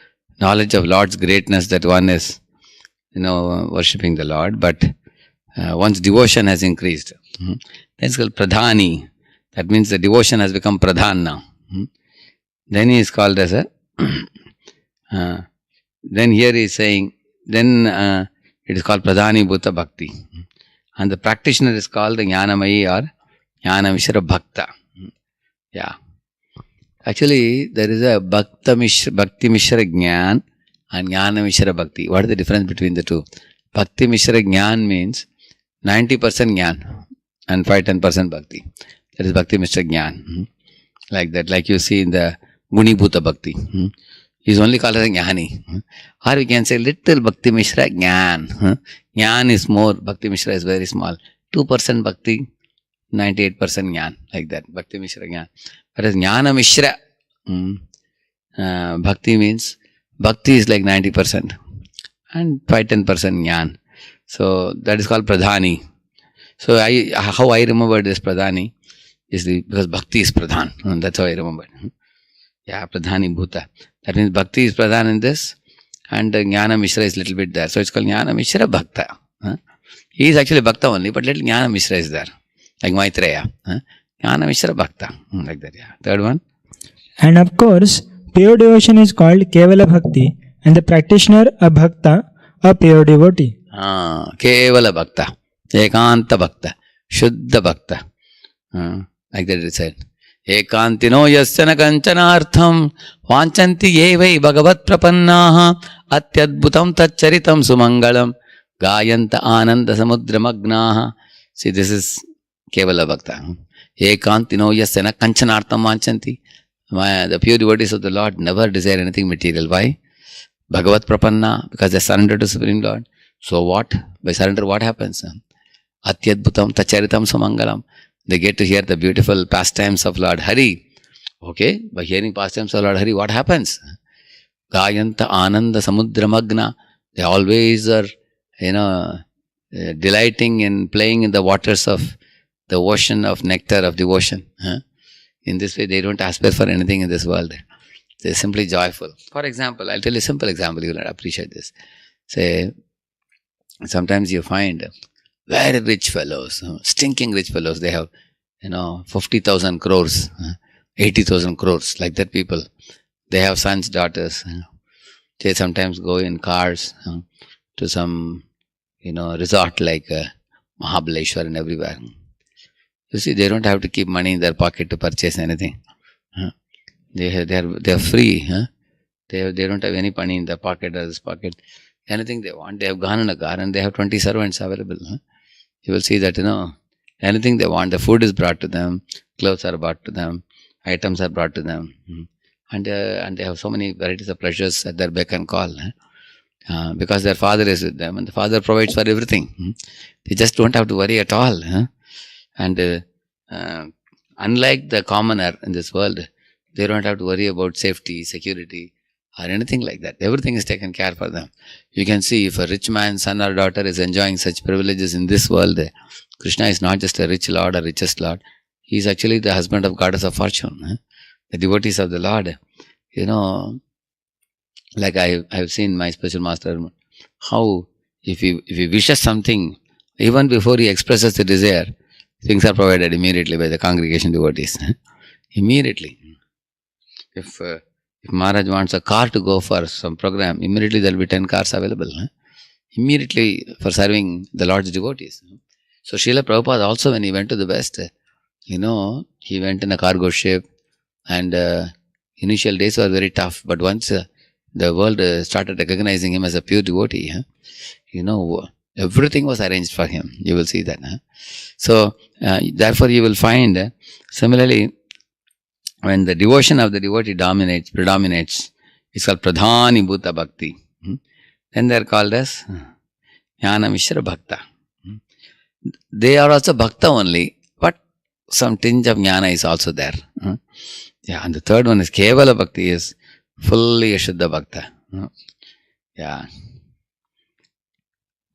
knowledge of Lord's greatness that one is, worshipping the Lord, but once devotion has increased, then it's called Pradhani. That means the devotion has become Pradhan now. Then he is called as a Then here he is saying, then it is called Pradhani Bhuta Bhakti. And the practitioner is called the Jnanamayi or Jnana Bhakta. Yeah. Actually, there is a Bhakti Mishra Jnana and Jnana Mishra Bhakti. What is the difference between the two? Bhakti Mishra Jnana means 90% Jnana and 5-10% Bhakti. That is Bhakti Mishra Jnana. Like that, like you see in the Guni Bhuta Bhakti. He is only called as a Jnani. Or we can say little Bhakti Mishra Jnana. Jnana is more, Bhakti Mishra is very small. 2% Bhakti, 98% Jnana. Like that, Bhakti Mishra Jnana. Whereas Jnana Mishra, Bhakti means, Bhakti is like 90% and 5-10% Jnana. So that is called Pradhani. So how I remember this Pradhani is because Bhakti is Pradhan. That's how I remember. Yeah, Pradhani Bhuta. That means Bhakti is Pradhan in this and Jnana Mishra is little bit there. So it's called Jnana Mishra Bhakta. He is actually Bhakta only, but little Jnana Mishra is there. Like Maitreya. Jnana Mishra Bhakta. Like that, yeah. Third one. And of course, pure devotion is called Kevala Bhakti, and the practitioner a Bhakta, a pure devotee. Kevala Bhakta, Ekanta Bhakta, Shuddha Bhakta. Like that it said. Ekantino yasyana kanchanartham vanchanti yevai bhagavat prapannaha atyadbhutam taccharitam sumangalam gayanta ananda samudra magnaha. See, this is Kevala Bhakta. Ekantino yasyana kanchanartham vanchanti. The pure devotees of the Lord never desire anything material. Why? Bhagavat prapanna, because they surrender to Supreme Lord. So what? By surrender, what happens? Atyadbhutam tacharitam sumangalam. They get to hear the beautiful pastimes of Lord Hari. Okay, by hearing pastimes of Lord Hari, what happens? Gayanta ananda samudra magna. They always are, delighting in playing in the waters of the ocean of nectar of devotion. In this way, they don't aspire for anything in this world. They're simply joyful. For example, I'll tell you a simple example. You will appreciate this. Say, sometimes you find very rich fellows, stinking rich fellows. They have, 50,000 crores, 80,000 crores, like that people. They have sons, daughters. They sometimes go in cars to some, resort like Mahabaleshwar and everywhere. You see, they don't have to keep money in their pocket to purchase anything. They are free. They don't have any money in their pocket or this pocket. Anything they want, they have gone in a car and they have 20 servants available. You will see that, anything they want, the food is brought to them, clothes are brought to them, items are brought to them. And they have so many varieties of pleasures at their beck and call. Because their father is with them and the father provides for everything. They just don't have to worry at all. And unlike the commoner in this world, they don't have to worry about safety, security, or anything like that. Everything is taken care for them. You can see if a rich man's son or daughter is enjoying such privileges in this world, Krishna is not just a rich lord or richest lord. He is actually the husband of goddess of fortune. The devotees of the Lord, like I have seen my special master, how if he wishes something, even before he expresses the desire, things are provided immediately by the congregation devotees. Immediately. If Maharaj wants a car to go for some program, immediately there will be 10 cars available. Immediately for serving the Lord's devotees. So Srila Prabhupada also, when he went to the West, he went in a cargo ship and initial days were very tough. But once the world started recognizing him as a pure devotee, everything was arranged for him. You will see that. So, therefore you will find, similarly, when the devotion of the devotee predominates, it's called Pradhani Bhuta Bhakti. Then they are called as Jnana Mishra Bhakta. They are also Bhakta only, but some tinge of Jnana is also there. Yeah, and the third one is Kevala Bhakti, is fully a Shuddha Bhakta. Yeah.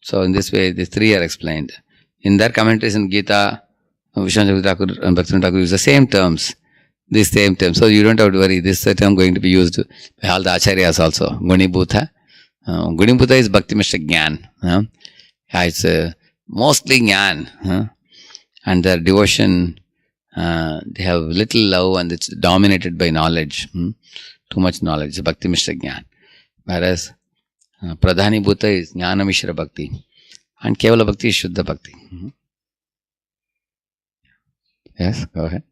So in this way, these three are explained. In their commentaries in Gita, Vishwanath Thakur and Bhaktivinoda Thakur use the same terms. These same terms. So you don't have to worry. This term going to be used by all the acharyas also. Gunibhuta. Gunibhuta is Bhakti Mishra Jnana. It's mostly Jnana. And their devotion, they have little love and it's dominated by knowledge. Too much knowledge. Bhakti Mishra Jnana. Whereas Pradhani Bhuta is Jnana Mishra Bhakti and Kevala Bhakti is Shuddha Bhakti. Yes, go ahead.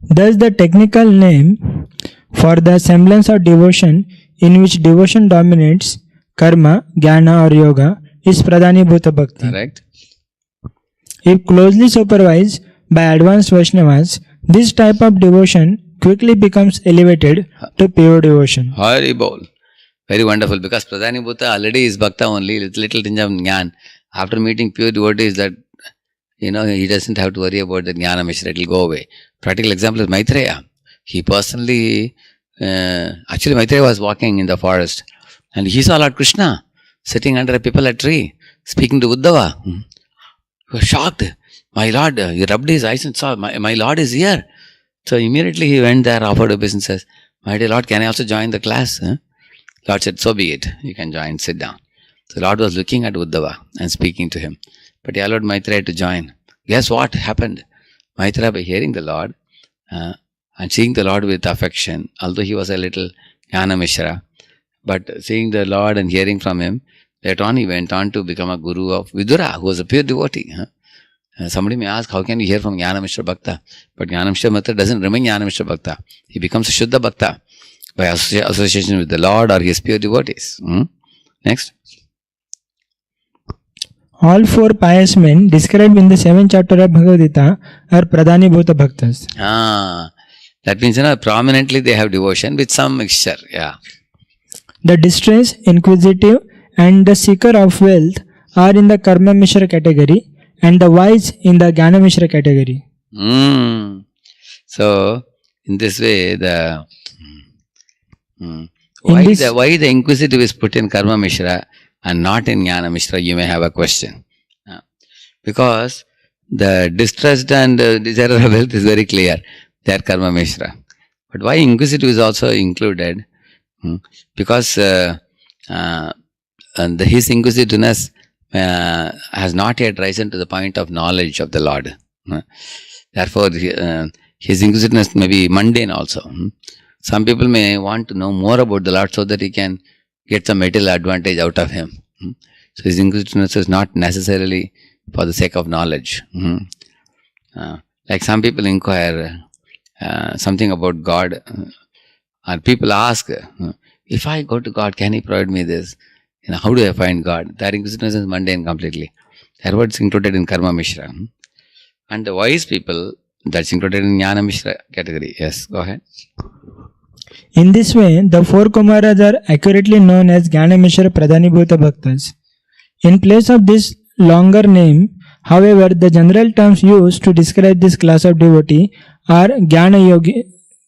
Thus, the technical name for the semblance of devotion in which devotion dominates karma, jnana or yoga is Pradhani Bhuta Bhakti. Correct. If closely supervised by advanced Vaishnavas, this type of devotion quickly becomes elevated to pure devotion. Hari Bol. Very wonderful, because Pradhani Bhuta already is Bhakta only, little tinge of Jnana. After meeting pure devotees, that he doesn't have to worry about the Jnana Mishra, it will go away. Practical example is Maitreya. He personally, actually Maitreya was walking in the forest and he saw Lord Krishna sitting under a pipala tree, speaking to Uddhava. He was shocked. My Lord, he rubbed his eyes and saw, my Lord is here. So immediately he went there, offered obeisance, my dear Lord, can I also join the class? Lord said, so be it. You can join, sit down. So Lord was looking at Uddhava and speaking to him. But he allowed Maitreya to join. Guess what happened? Maitreya, by hearing the Lord and seeing the Lord with affection, although he was a little Jnana Mishra, but seeing the Lord and hearing from him, later on he went on to become a guru of Vidura, who was a pure devotee. Somebody may ask, how can you hear from Jnana Mishra Bhakta? But Jnana Mishra Bhakta doesn't remain Jnana Mishra Bhakta. He becomes a Shuddha Bhakta by association with the Lord or his pure devotees. Next. All four pious men described in the 7th chapter of Bhagavad Gita are Pradhani Bhuta Bhaktas. That means, prominently they have devotion with some mixture. Yeah. The distressed, inquisitive and the seeker of wealth are in the Karma Mishra category and the wise in the Jnana Mishra category. So, in this way, why the inquisitive is put in Karma Mishra and not in Jnana Mishra, you may have a question. Because the distressed and desire of wealth is very clear. They are Karma Mishra. But why inquisitive is also included? Because his inquisitiveness has not yet risen to the point of knowledge of the Lord. Therefore, his inquisitiveness may be mundane also. Some people may want to know more about the Lord so that he can get some material advantage out of him. So his inquisitiveness is not necessarily for the sake of knowledge. Like some people inquire something about God, or people ask, if I go to God, can he provide me this? How do I find God? Their inquisitiveness is mundane completely. Therefore, it's included in Karma Mishra. And the wise people, that's included in Jnana Mishra category. Yes, go ahead. In this way, the four Kumaras are accurately known as Jnana Mishra Pradhani Bhuta Bhaktas. In place of this longer name, however, the general terms used to describe this class of devotee are Jnana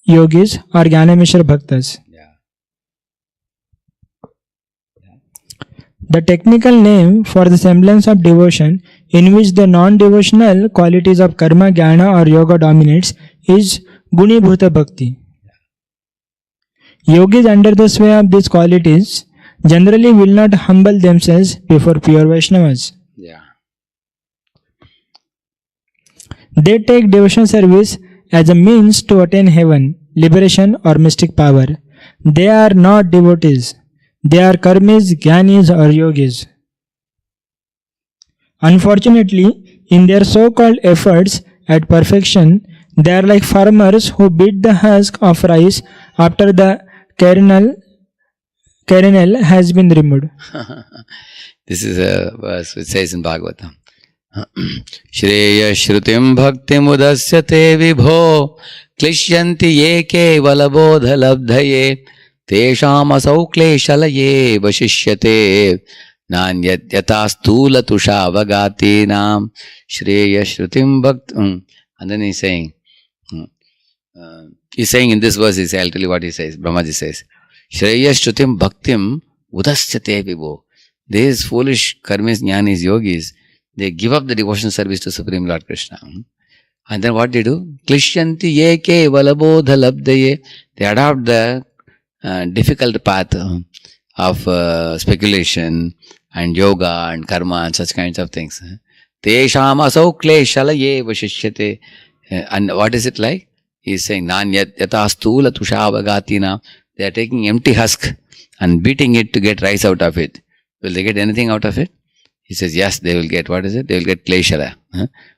Yogis or Jnana Mishra Bhaktas. The technical name for the semblance of devotion in which the non-devotional qualities of karma, jnana or yoga dominates is Guni Bhuta Bhakti. Yogis under the sway of these qualities generally will not humble themselves before pure Vaishnavas. They take devotion service as a means to attain heaven, liberation or mystic power. They are not devotees. They are karmis, jnanis or yogis. Unfortunately, in their so-called efforts at perfection, they are like farmers who beat the husk of rice after the kernel has been removed. This is a verse which says in Bhagavatam. Shreya shrutim bhakti mudasyate vibho klishyanti ye kevala bodha labdhaye tesham asau kleshalaye vashishyate nanyat yata stula tusha vagati nam shreya shrutim bhakti. And then he's saying in this verse, I'll tell you what he says. Brahmaji says, Shreya shrutim bhaktim udasyate vibho. These foolish karmis, jnanis, yogis, they give up the devotion service to Supreme Lord Krishna. And then what they do? Klishyanti ye kevala bodha labdhaye. They adopt the difficult path of speculation and yoga and karma and such kinds of things. Tesham asau kleshalaye vashishyate. And what is it like? He is saying, Nanyat yata stula tushavagatina. They are taking empty husk and beating it to get rice out of it. Will they get anything out of it? He says, yes, they will get. What is it? They will get kleshara.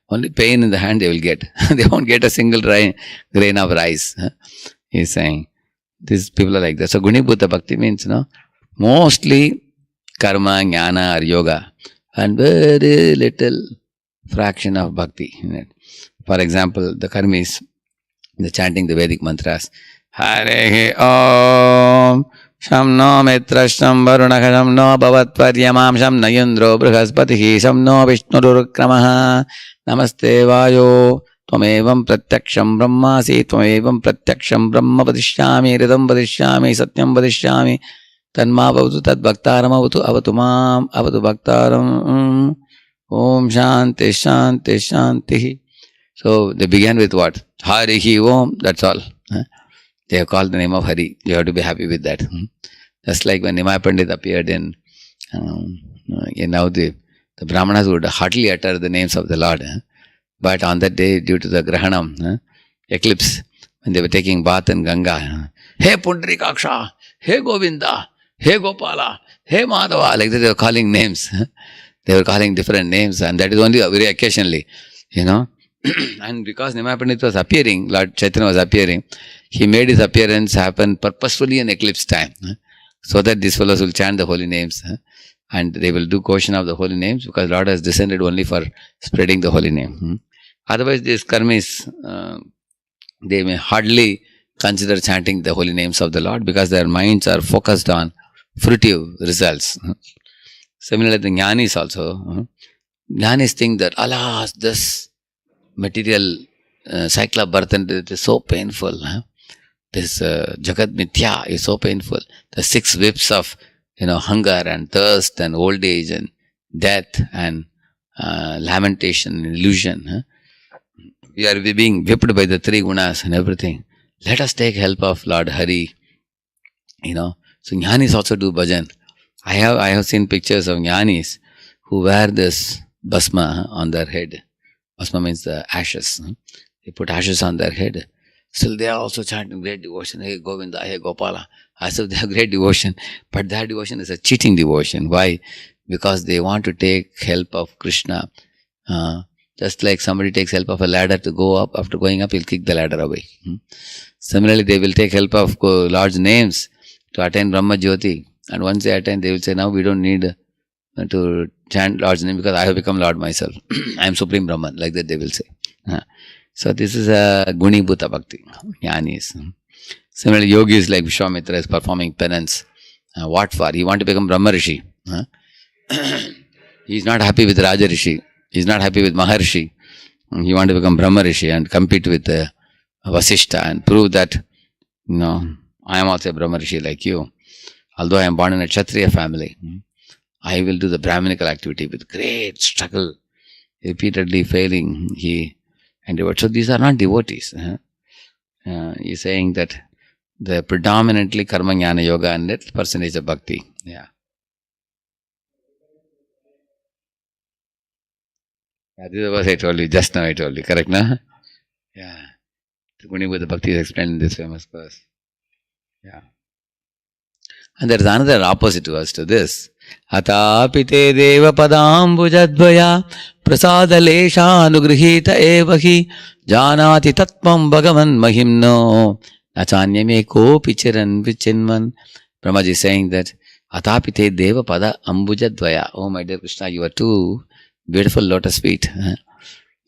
Only pain in the hand they will get. They won't get a single grain of rice. He's saying, these people are like that. So Gunibhuta Bhakti means, mostly karma, jnana or yoga, and very little fraction of bhakti in it. For example, the karmis, they're chanting the Vedic mantras. Hare Om Sham no Mitrasham Varunaka Sham no Bhavatparyamam Sham Nayandro Brihaspatihi Sham no Vishnurukramaha Namaste Vayo Tvamevam Pratyaksham Brahmasi Tvamevam Pratyaksham Brahma Vadishyami Ridam Vadishyami Satyam Vadishyami Tanma Bhavatu Tad Bhaktaram Avatu Avatu Mam Avatu Bhaktaram Om Shanti Shanti Shanti. So they began with what? Harihi Om, that's all. They have called the name of Hari. You have to be happy with that. Just like when Nimai Pandit appeared in Navadvip, the Brahmanas would heartily utter the names of the Lord. But on that day, due to the Grahanam, eclipse, when they were taking bath in Ganga, Hey Pundarikaksha, Hey Govinda, Hey Gopala, Hey Madhava, like that they were calling names. They were calling different names, and that is only very occasionally, And because Nimai Pandit was appearing, Lord Chaitanya was appearing, he made his appearance happen purposefully in eclipse time, so that these fellows will chant the holy names, and they will do quotation of the holy names, because Lord has descended only for spreading the holy name. Otherwise, these karmis, they may hardly consider chanting the holy names of the Lord, because their minds are focused on fruitive results. Similarly, the jnanis also. Jnanis think that, alas, this material cycle of birth and death is so painful. This Jagat Mithya is so painful. The 6 whips of hunger and thirst and old age and death and lamentation and illusion. We are being whipped by the 3 gunas and everything. Let us take help of Lord Hari. So jnanis also do bhajan. I have seen pictures of jnanis who wear this bhasma on their head. Bhasma means the ashes. They put ashes on their head. Still they are also chanting great devotion. Hey Govinda, hey Gopala. As if they have great devotion. But that devotion is a cheating devotion. Why? Because they want to take help of Krishna. Just like somebody takes help of a ladder to go up. After going up, he'll kick the ladder away. Similarly, they will take help of Lord's names to attain Brahma Jyoti. And once they attain, they will say, now we don't need to chant Lord's name because I have become Lord myself. I am Supreme Brahman. Like that they will say. So this is a Gunibhuta Bhakti. Jnanis. Similarly, yogis like Vishwamitra is performing penance. What for? He want to become Brahma Rishi. He is not happy with Raja Rishi. He is not happy with Maharshi. He want to become Brahma Rishi and compete with Vasishta and prove that, I am also a Brahma Rishi like you. Although I am born in a Kshatriya family, I will do the Brahminical activity with great struggle, repeatedly failing. So these are not devotees. He is saying that the predominantly karma jnana yoga and that percentage of bhakti. Yeah. This was I told you, just now I told you, correct, na? Yeah. The Gunibhuta Bhakti is explained in this famous verse. Yeah. And there is another opposite verse to this. Atapite deva padambujadvaya prasadalesha anugrihita evahi janati tatvam bhagavan mahimno nachanyame kopi chiran vichinman. Brahmaji is saying that Atapite deva pada ambujadvaya. Oh my dear Krishna, you are too beautiful lotus feet.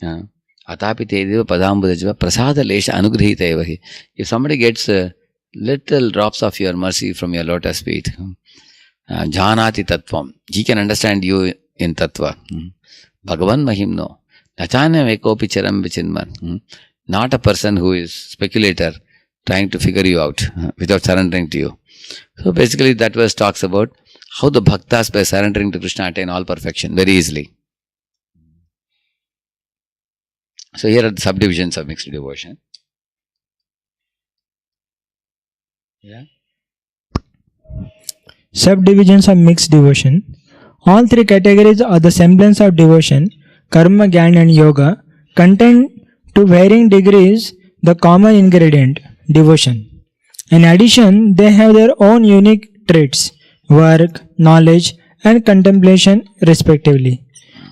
Atapite deva padambujadvaya prasadalesha anugrihita evahi. If somebody gets little drops of your mercy from your lotus feet, janati tattvam, he can understand you in tattva. Bhagavan mahimno nachanyam ekopi charam vichinman. Not a person who is speculator trying to figure you out without surrendering to you. So basically that verse talks about how the bhaktas by surrendering to Krishna attain all perfection very easily. So here are the subdivisions of mixed devotion. Yeah. Subdivisions of mixed devotion. All 3 categories are the semblance of devotion, karma, jnana and yoga, contain to varying degrees the common ingredient, devotion. In addition, they have their own unique traits, work, knowledge, and contemplation, respectively.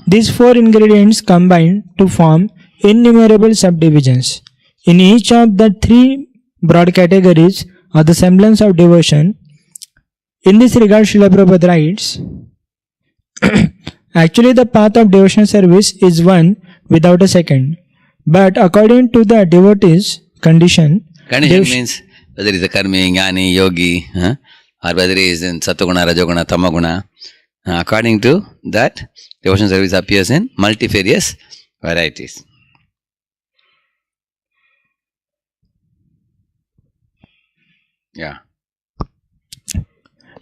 These four ingredients combine to form innumerable subdivisions. In each of the three broad categories of the semblance of devotion, in this regard, Srila Prabhupada writes, actually, the path of devotional service is one without a second. But according to the devotee's condition means whether he is a karmi, jnani, yogi, or whether he is in satoguna, rajoguna, tamaguna. According to that, devotional service appears in multifarious varieties. Yeah.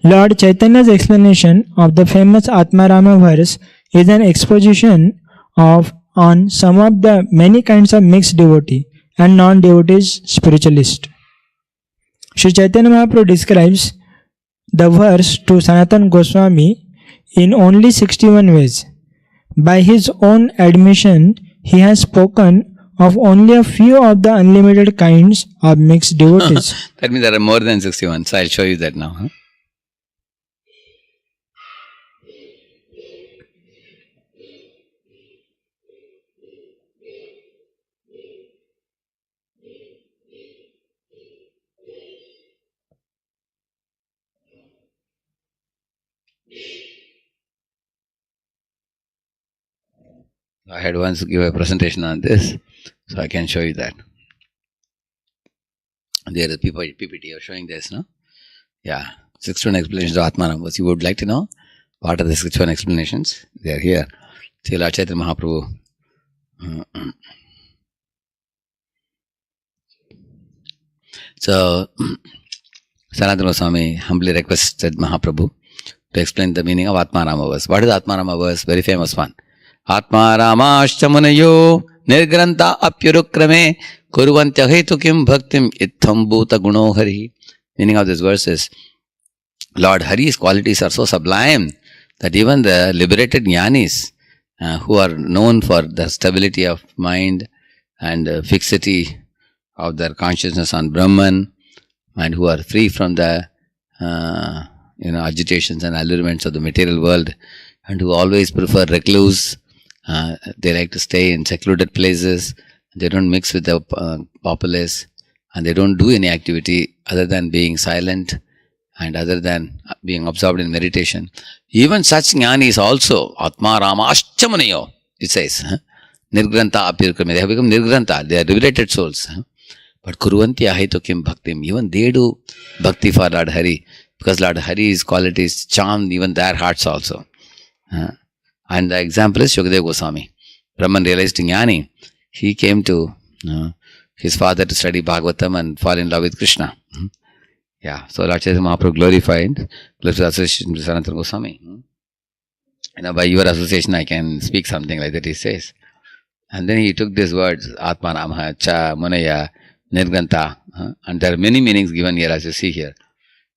Lord Chaitanya's explanation of the famous Atmarama verse is an exposition on some of the many kinds of mixed devotee and non-devotees spiritualist. Sri Chaitanya Mahaprabhu describes the verse to Sanatana Goswami in only 61 ways. By his own admission, he has spoken of only a few of the unlimited kinds of mixed devotees. That means there are more than 61, so I'll show you that now. I had once give a presentation on this, so I can show you that. There is PPT are showing this, no? Yeah, 61 explanations of Atmanam. You would like to know what are the 61 explanations? They are here. Srila Chaitanya Mahaprabhu. So, Sanatana Goswami humbly requested Mahaprabhu to explain the meaning of Atmarama verse. What is Atmarama verse? Very famous one. Atmaramaścha munayo nirgranta apyarukrame kurvantya hetukim bhaktim itham bhuta guno hari. Meaning of this verse is, Lord Hari's qualities are so sublime that even the liberated jnanis who are known for the stability of mind and fixity of their consciousness on Brahman, and who are free from the agitations and allurements of the material world, and who always prefer recluse. They like to stay in secluded places. They don't mix with the populace, and they don't do any activity other than being silent and other than being absorbed in meditation. Even such jnanis also, Atma Ramascha Munayo, it says, Nirgranta Apirkrame, they have become Nirgranta, they are liberated souls. But Kurvanti Ahitukim Bhaktim, even they do bhakti for Lord Hari, because Lord Hari's qualities charm even their hearts also. And the example is Shukadeva Goswami. Brahman realized jnani. He came to his father to study Bhagavatam and fall in love with Krishna. Yeah, so Lord Chaitanya Mahaprabhu glorified association with Sanatana Goswami. By your association I can speak something like that, he says. And then he took these words, Atma Namah, Cha, Munaya, Nirganta, and there are many meanings given here as you see here.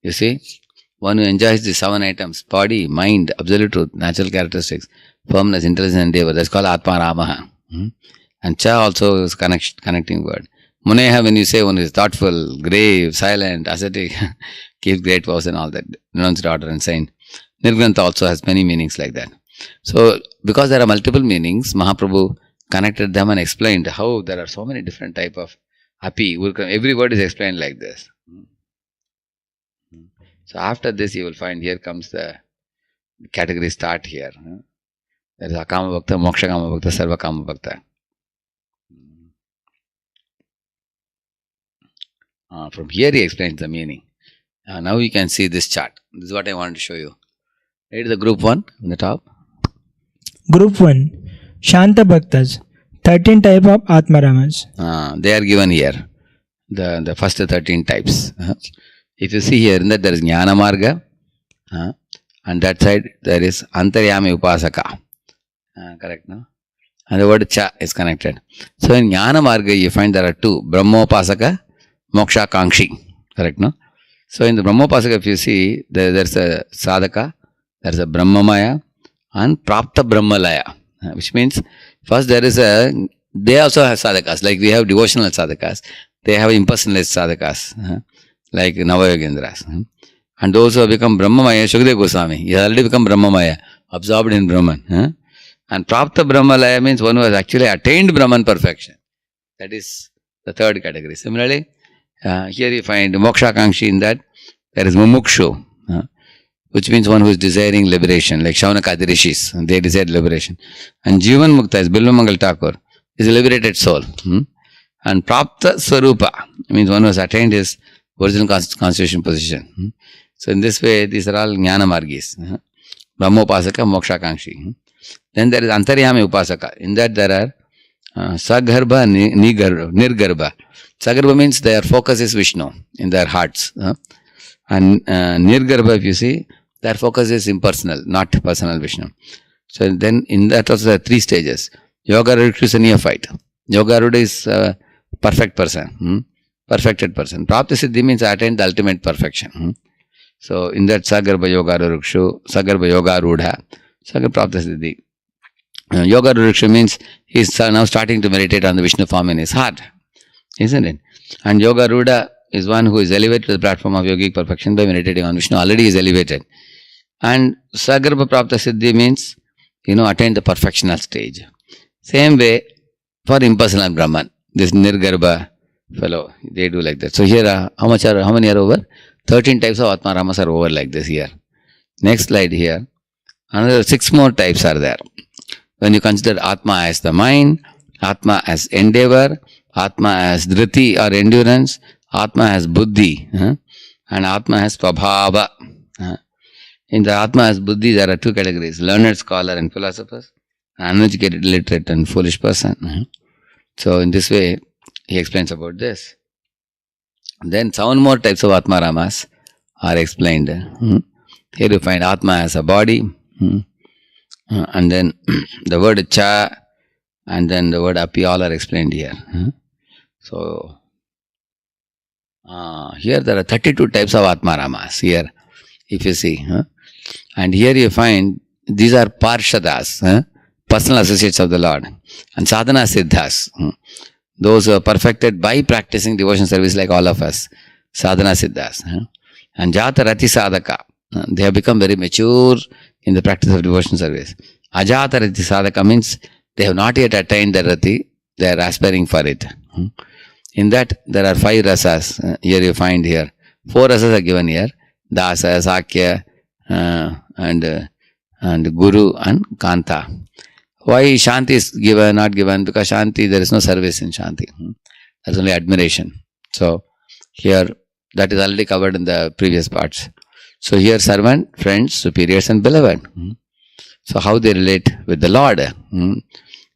You see, one who enjoys the 7 items, body, mind, absolute truth, natural characteristics, firmness, intelligence, and endeavor, that's called Atma Ramaha. And Cha also is connecting word. Muneha, when you say one is thoughtful, grave, silent, ascetic, keeps great vows and all that, renounced order and saint. Nirgrantha also has many meanings like that. So, because there are multiple meanings, Mahaprabhu connected them and explained how there are so many different type of api. Every word is explained like this. So after this you will find here comes the category start here. There is Akama Bhakta, Moksha Kama Bhakta, Sarva Kama Bhakta. From here he explains the meaning. Now you can see this chart. This is what I want to show you. Read the group 1 on the top. Group 1, Shanta Bhaktas, 13 type of Atmaramas. They are given here. The first 13 types. If you see here, in that there is Jnana Marga, and that side there is Antaryami Upasaka. Correct, no? And the word Cha is connected. So in Jnana Marga you find there are 2, Brahmopasaka, Moksha Kankshi. Correct, no? So in the Brahmopasaka, if you see, there's a Sadhaka, there's a Brahmamaya, and Prapta Brahmalaya. Which means, first they also have sadhakas, like we have devotional sadhakas. They have impersonalist sadhakas. like Navayogendras. And those who have become Brahmamaya, Shukdev Goswami, he has already become Brahmamaya, absorbed in Brahman. And Prapta Brahmalaya means one who has actually attained Brahman perfection. That is the third category. Similarly, here you find Moksha Kangshi. In that there is Mumukshu, which means one who is desiring liberation, like Shaunakadi Rishis, they desired liberation. And Jivan Mukta is Bilva Mangal Thakur, is a liberated soul. And Prapta Swarupa means one who has attained his original constitution position. So in this way, these are all Jnana Margis. Brahmopasaka, Moksha Kangshi. Then there is Antaryami Upasaka. In that there are Sagarbha, Nirgarbha. Sagarbha means their focus is Vishnu in their hearts. And Nirgarbha, if you see, their focus is impersonal, not personal Vishnu. So then in that also there are three stages. Yogaruda is a neophyte. Yogaruda is a perfect person, perfected person. Prapta Siddhi means attain the ultimate perfection. So in that Sagarbha Yogarukshu, Sagarbha Yogarudha, Sagar Prapta Siddhi. Yogarukshu means he is now starting to meditate on the Vishnu form in his heart, isn't it? And Yogarudha is one who is elevated to the platform of yogic perfection by meditating on Vishnu, already is elevated. And Sagarbha Prapta Siddhi means, attain the perfectional stage. Same way for impersonal Brahman, this Nirgarbha fellow, they do like that. So here, how many are over? 13 types of Atmaramas are over like this here. Next slide here. Another 6 more types are there. When you consider Atma as the mind, Atma as endeavor, Atma as dhriti or endurance, Atma as buddhi, and Atma as swabhava. In the Atma as buddhi, there are 2 categories: learned scholar and philosophers, uneducated, illiterate and foolish person. So in this way, he explains about this. Then 7 more types of Atmaramas are explained. Here you find Atma as a body, and then the word cha, and then the word api, all are explained here. So here there are 32 types of Atmaramas here, if you see. And here you find these are Parshadas, personal associates of the Lord, and Sadhana Siddhas, those who are perfected by practicing devotion service like all of us, Sadhana Siddhas. And Jata Rati Sadhaka, they have become very mature in the practice of devotion service. Ajata Rati Sadhaka means they have not yet attained the Rati, they are aspiring for it. In that there are 5 rasas. Here you find here 4 rasas are given here: Dasa, Sakya, and Guru and Kanta. Why Shanti is given, not given? Because Shanti, there is no service in Shanti. There is only admiration. So here that is already covered in the previous parts. So here servant, friends, superiors and beloved. So how they relate with the Lord.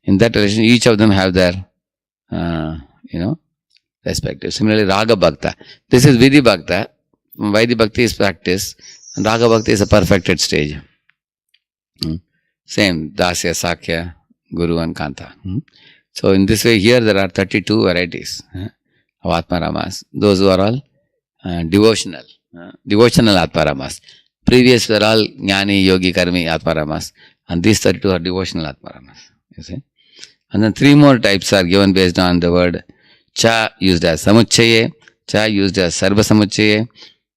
In that relation, each of them have their respective. Similarly, Raga Bhakta. This is Vidhi Bhakta. Vaidhi Bhakti is practice, and Raga Bhakti is a perfected stage. Same, Dasya, Sakya, Guru and Kanta. So in this way, here there are 32 varieties of Atmaramas. Those who are all devotional Atmaramas. Previous were all Jnani, Yogi, Karmi Atmaramas, and these 32 are devotional Atmaramas. You see? And then 3 more types are given based on the word Cha used as Samuchaye, Cha used as Sarva Samuchaye,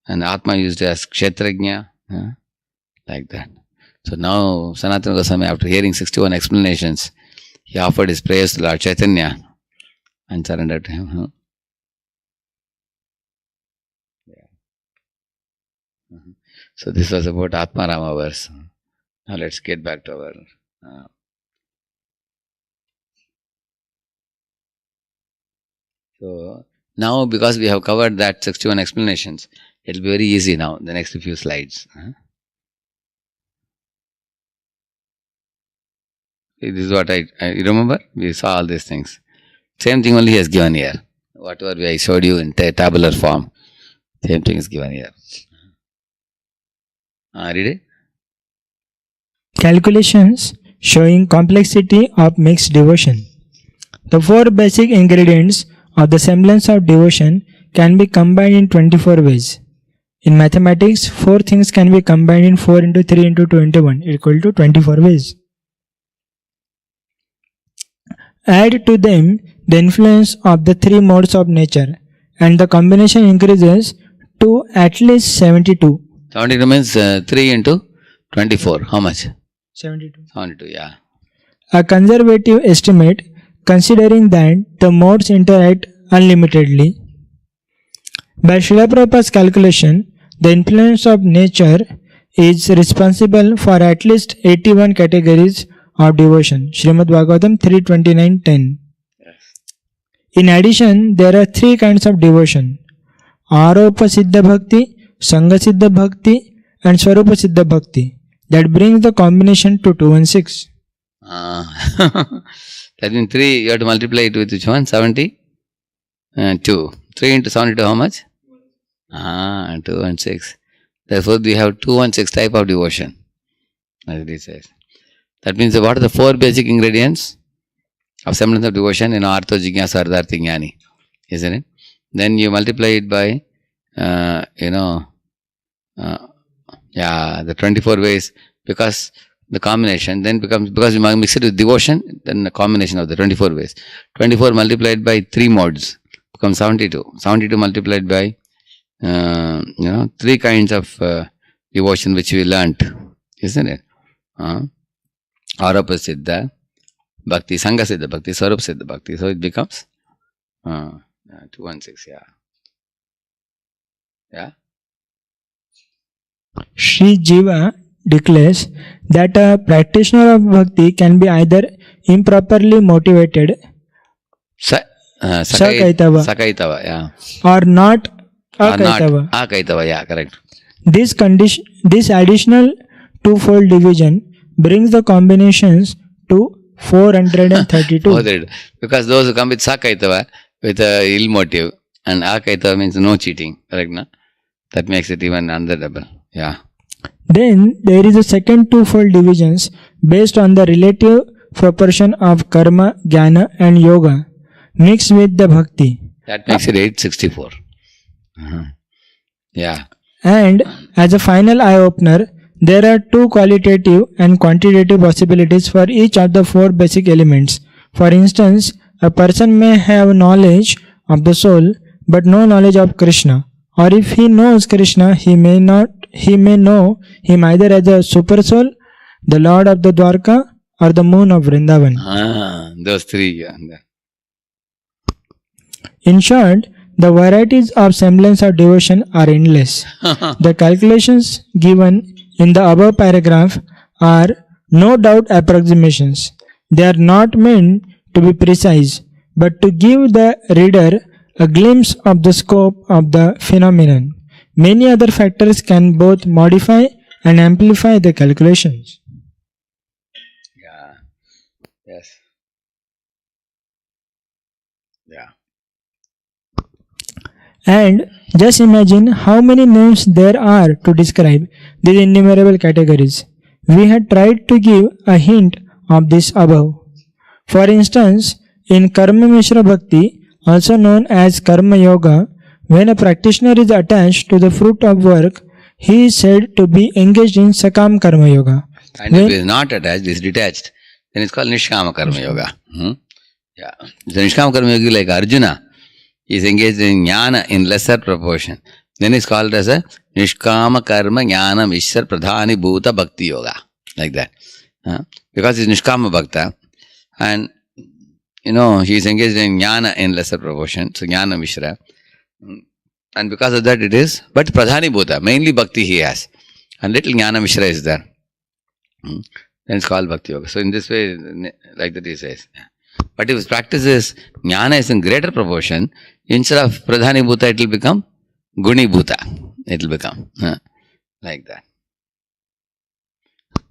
and Atma used as Kshetrajna, like that. So now Sanatana Goswami, after hearing 61 explanations, he offered his prayers to Lord Chaitanya and surrendered to him. So this was about Atmarama verse. Now let's get back to our... So now, because we have covered that 61 explanations, it will be very easy now, the next few slides. This is what I remember. We saw all these things. Same thing only he has given here. Whatever I showed you in tabular form, same thing is given here. Read it. Calculations showing complexity of mixed devotion. The 4 basic ingredients of the semblance of devotion can be combined in 24 ways. In mathematics, 4 things can be combined in 4 into 3 into 2 into 1 equal to 24 ways. Add to them the influence of the 3 modes of nature, and the combination increases to at least 72. 72 means 3 into 24. How much? 72. 72, yeah. A conservative estimate, considering that the modes interact unlimitedly. By Srila Prabhupada's calculation, the influence of nature is responsible for at least 81 categories of devotion. Srimad Bhagavatam 3:29-10. In addition, there are 3 kinds of devotion: Aropa Siddha Bhakti, Sanga Siddha Bhakti, and Swarupa Siddha Bhakti. That brings the combination to 216. That means 3, you have to multiply it with which one? 72. 3 into 72, how much? 216. Therefore, we have 216 type of devotion, as it says. That means what are the 4 basic ingredients of semblance of devotion? Artho, Jignasa, Ardharthi, Jnani, isn't it? Then you multiply it by, the 24 ways, because the combination then becomes, because you mix it with devotion, then the combination of the 24 ways. 24 multiplied by 3 modes becomes 72. 72 multiplied by 3 kinds of devotion which we learnt, isn't it? Aropa Siddha Bhakti, Sanga Siddha Bhakti, Swarupa Siddha Bhakti. So it becomes 216, yeah. Sri Jiva declares that a practitioner of bhakti can be either improperly motivated, Sakaitava, yeah. or not Akaitava. Akaitava, yeah, correct. This additional twofold division brings the combinations to 432. Because those who come with Sakaitava, with ill motive, and Akaitava means no cheating, correct, na? That makes it even under double, yeah. Then there is a second twofold divisions based on the relative proportion of karma, jnana and yoga mixed with the bhakti. That makes it 864. Yeah. And as a final eye-opener, there are 2 qualitative and quantitative possibilities for each of the 4 basic elements. For instance, a person may have knowledge of the soul but no knowledge of Krishna. Or if he knows Krishna, he may know him either as a super soul, the Lord of the Dwarka, or the moon of Vrindavan. Those 3, yeah. In short, the varieties of semblance of devotion are endless. The calculations given in the above paragraph are no doubt approximations. They are not meant to be precise, but to give the reader a glimpse of the scope of the phenomenon. Many other factors can both modify and amplify the calculations. Yeah. Yes. Yeah. And just imagine how many names there are to describe these innumerable categories. We had tried to give a hint of this above. For instance, in Karma Mishra Bhakti, also known as Karma Yoga, when a practitioner is attached to the fruit of work, he is said to be engaged in Sakam Karma Yoga. And if he is not attached, is detached, then it's called Nishkama Karma Yoga. Yeah. So Nishkama Karma Yoga, like Arjuna, is engaged in Jnana in lesser proportion. Then it's called as a Nishkama Karma Jnana Mishra Pradhani Bhuta Bhakti Yoga. Like that. Because he's Nishkama Bhakta, and he is engaged in Jnana in lesser proportion. So Jnana Mishra. And because of that it is, but Pradhani Bhuta, mainly Bhakti he has. And little Jnana Mishra is there. Then it's called Bhakti Yoga. So in this way, like that he says. But if his practice is, Jnana is in greater proportion, instead of Pradhani Bhuta, it will become Guni Bhuta. It will become like that.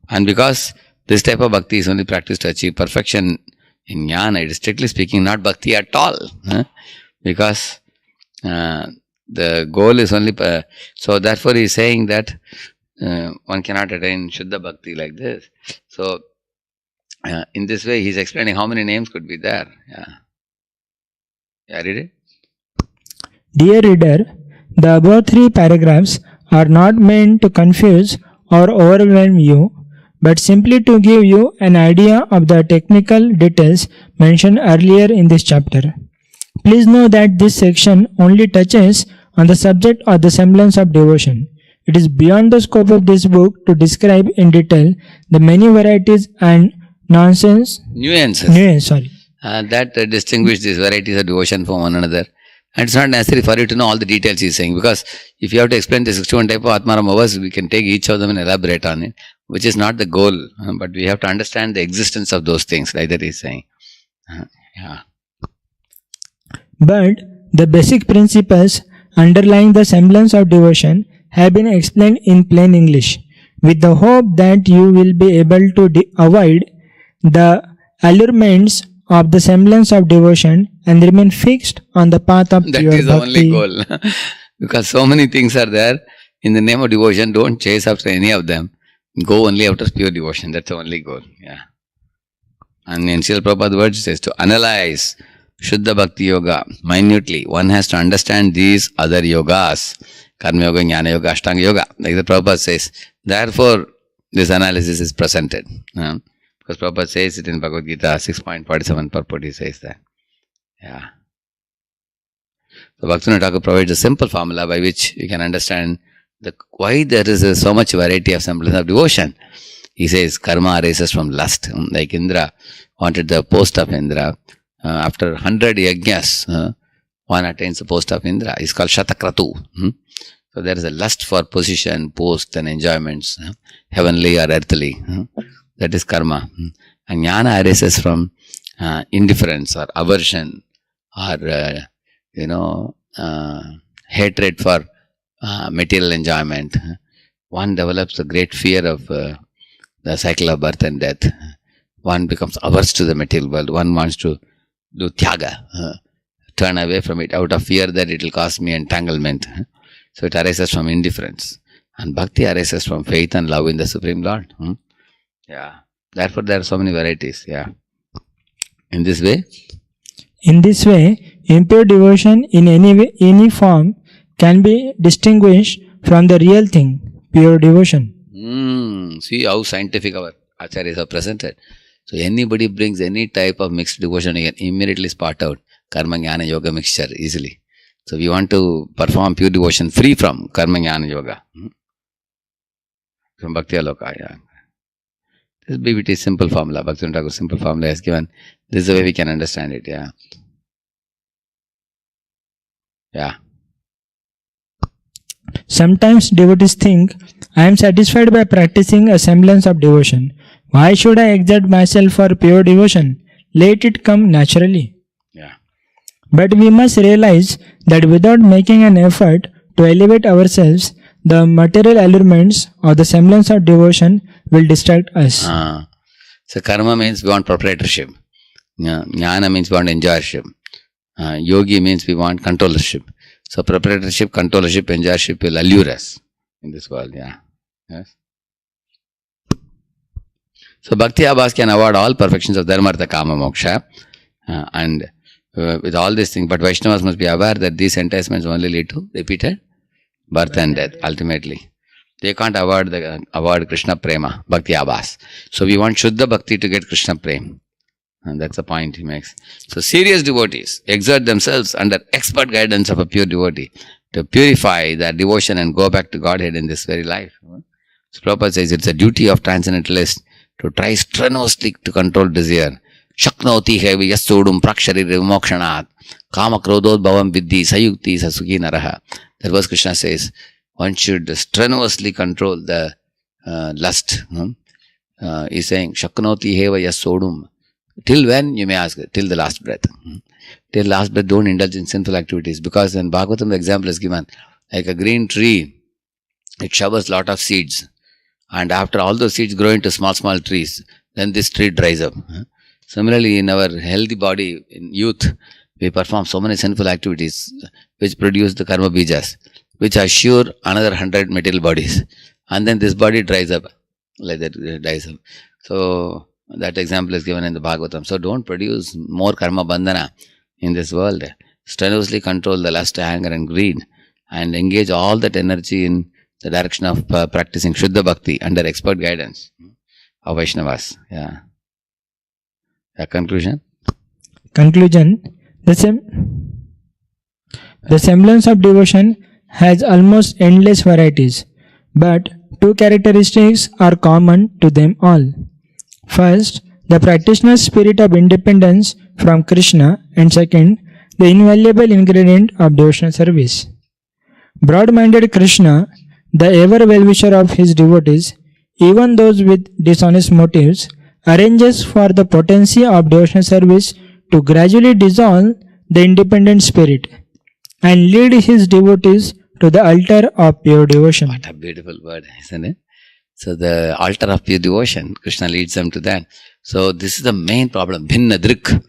And because this type of Bhakti is only practiced to achieve perfection in Jnana, it is strictly speaking not Bhakti at all. Because the goal is only, so therefore he is saying that one cannot attain Shuddha Bhakti like this. So in this way he is explaining how many names could be there. Yeah, read it. Dear reader, the above 3 paragraphs are not meant to confuse or overwhelm you, but simply to give you an idea of the technical details mentioned earlier in this chapter. Please know that this section only touches on the subject of the semblance of devotion. It is beyond the scope of this book to describe in detail the many varieties and nuances that distinguish these varieties of devotion from one another. And it's not necessary for you to know all the details he's saying, because if you have to explain the 61 type of Atmaram hours, we can take each of them and elaborate on it, which is not the goal. But we have to understand the existence of those things, like that he's saying. But the basic principles underlying the semblance of devotion have been explained in plain English, with the hope that you will be able to avoid the allurements of the semblance of devotion and remain fixed on the path of that pure is the only bhakti. goal. Because so many things are there in the name of devotion. Don't chase after any of them. Go only after pure devotion. That's the only goal. And in Srila Prabhupada's words, it says to analyze Shuddha Bhakti Yoga minutely. One has to understand these other yogas. Karma Yoga, Jnana Yoga, Ashtanga Yoga. Like the Prabhupada says. Therefore, this analysis is presented. Because Prabhupada says it in Bhagavad Gita 6.47 purport, he says that. So Bhaktivinoda Thakur provides a simple formula by which you can understand why there is so much variety of semblance of devotion. He says karma arises from lust. Like Indra wanted the post of Indra. After 100 yajnas, one attains the post of Indra. It's called Shatakratu. So there is a lust for position, post and enjoyments, heavenly or earthly. That is karma. And jnana arises from indifference or aversion or hatred for material enjoyment. One develops a great fear of the cycle of birth and death. One becomes averse to the material world. One wants to do tyaga, turn away from it out of fear that it will cause me entanglement. So it arises from indifference. And bhakti arises from faith and love in the Supreme Lord. Therefore there are so many varieties. In this way, impure devotion in any form can be distinguished from the real thing, pure devotion. See how scientific our acharyas are presented. So anybody brings any type of mixed devotion, you can immediately spot out karma, jnana, yoga mixture easily. So we want to perform pure devotion free from karma, jnana, yoga. From Bhakti Aloka. This BBT is simple formula. Bhaktivinoda Thakur simple formula has given. This is the way we can understand it. Sometimes devotees think, I am satisfied by practicing a semblance of devotion. Why should I exert myself for pure devotion? Let it come naturally. But we must realize that without making an effort to elevate ourselves, the material elements of the semblance of devotion will distract us. So karma means we want proprietorship. Jnana means we want enjoyership. Yogi means we want controllership. So proprietorship, controllership, enjoyership will allure us in this world. Yes. So Bhakti Abhas can avoid all perfections of Dharma, Artha, Kama, Moksha. And with all these things, but Vaishnavas must be aware that these enticements only lead to repeated birth and death ultimately. They can't avoid Krishna Prema, Bhakti Abhas. So we want Shuddha Bhakti to get Krishna Prema. And that's the point he makes. So serious devotees exert themselves under expert guidance of a pure devotee to purify their devotion and go back to Godhead in this very life. So Prabhupada says it's a duty of transcendentalists to try strenuously to control desire. Shaknoti hevi yasudum prakshari vimokshanat kama krodod bhavam viddhi sayukti sasukhi naraha. That was Krishna says, one should strenuously control the lust. He's saying, Shaknoti heva yasudum. Till when, you may ask, till the last breath. Till last breath, don't indulge in sinful activities. Because in Bhagavatam, the example is given, like a green tree, it showers lot of seeds. And after all those seeds grow into small, small trees, then this tree dries up. Similarly, in our healthy body, in youth, we perform so many sinful activities which produce the karma bijas, which assure another 100 material bodies. And then this body dries up, like that it dries up. So, that example is given in the Bhagavatam. So, don't produce more karma bandhana in this world. Strenuously control the lust, anger and greed and engage all that energy in the direction of practicing Shuddha Bhakti under expert guidance of Vaishnavas. Conclusion? The The semblance of devotion has almost endless varieties, but two characteristics are common to them all. First, the practitioner's spirit of independence from Krishna, and second, the invaluable ingredient of devotional service. Broad-minded Krishna, the ever well-wisher of his devotees, even those with dishonest motives, arranges for the potency of devotional service to gradually dissolve the independent spirit and lead his devotees to the altar of pure devotion. What a beautiful word, isn't it? So the altar of pure devotion, Krishna leads them to that. So this is the main problem, bhinna drik,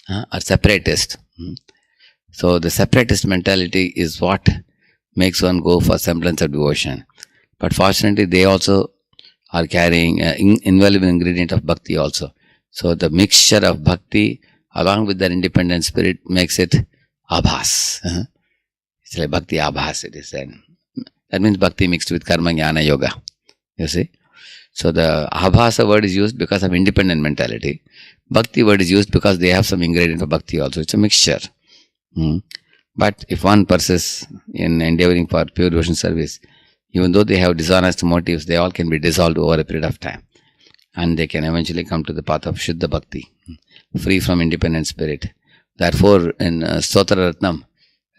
or separatist. So the separatist mentality is what makes one go for semblance of devotion. But fortunately, they also are carrying an invaluable ingredient of bhakti also. So the mixture of bhakti along with their independent spirit makes it abhas. It's like bhakti abhas, it is said. That means bhakti mixed with karma jnana yoga. You see? So the abhasa word is used because of independent mentality. Bhakti word is used because they have some ingredient of bhakti also. It's a mixture. But if one persists in endeavoring for pure devotion service, even though they have dishonest motives, they all can be dissolved over a period of time. And they can eventually come to the path of Shuddha Bhakti, free from independent spirit. Therefore, in Stotra Ratnam,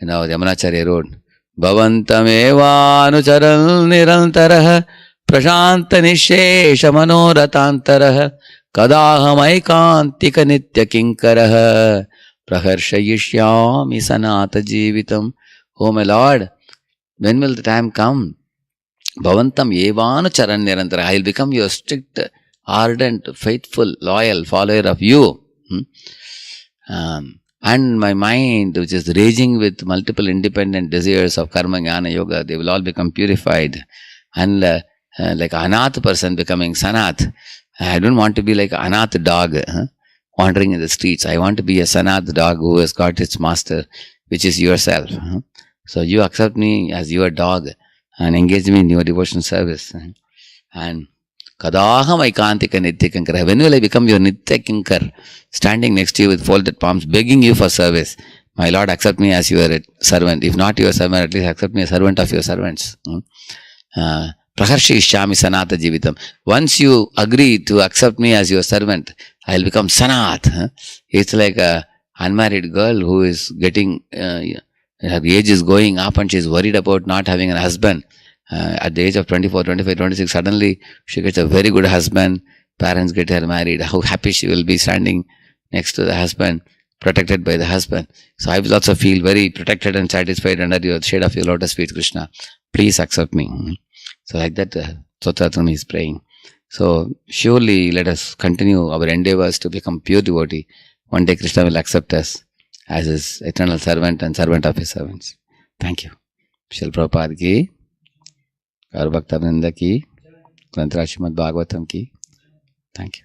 Yamunacharya wrote, Bhavantam eva anucharal nirantarah prashanta nishesha manoratantaraha kadaham aikantika nitya kinkarah praharshayishyami sanata jivitam. Oh my Lord, when will the time come? Bhavantam evanu charan nirantara. I will become your strict, ardent, faithful, loyal follower of you. And my mind, which is raging with multiple independent desires of karma, jnana, yoga, they will all become purified. And like an anath person becoming sanath. I don't want to be like an anath dog wandering in the streets. I want to be a sanath dog who has got its master, which is yourself. So you accept me as your dog and engage me in your devotional service. And kadaham aikantika nitya kinkar. When will I become your nitya kinkar, standing next to you with folded palms, begging you for service? My Lord, accept me as your servant. If not your servant, at least accept me as servant of your servants. Praharshi ishyami sanata jivitam. Once you agree to accept me as your servant, I will become sanat. It's like a unmarried girl who is getting, her age is going up and she is worried about not having a husband. At the age of 24, 25, 26, suddenly she gets a very good husband. Parents get her married. How happy she will be standing next to the husband, protected by the husband. So I will also feel very protected and satisfied under your shade of your lotus feet, Krishna. Please accept me. So like that, Sotatram is praying. So surely let us continue our endeavors to become pure devotee. One day Krishna will accept us as his eternal servant and servant of his servants. Thank you. Srila Prabhupada ki, Gaur Bhakta Vrinda ki, Granthra Srimad Bhagavatam ki. Thank you.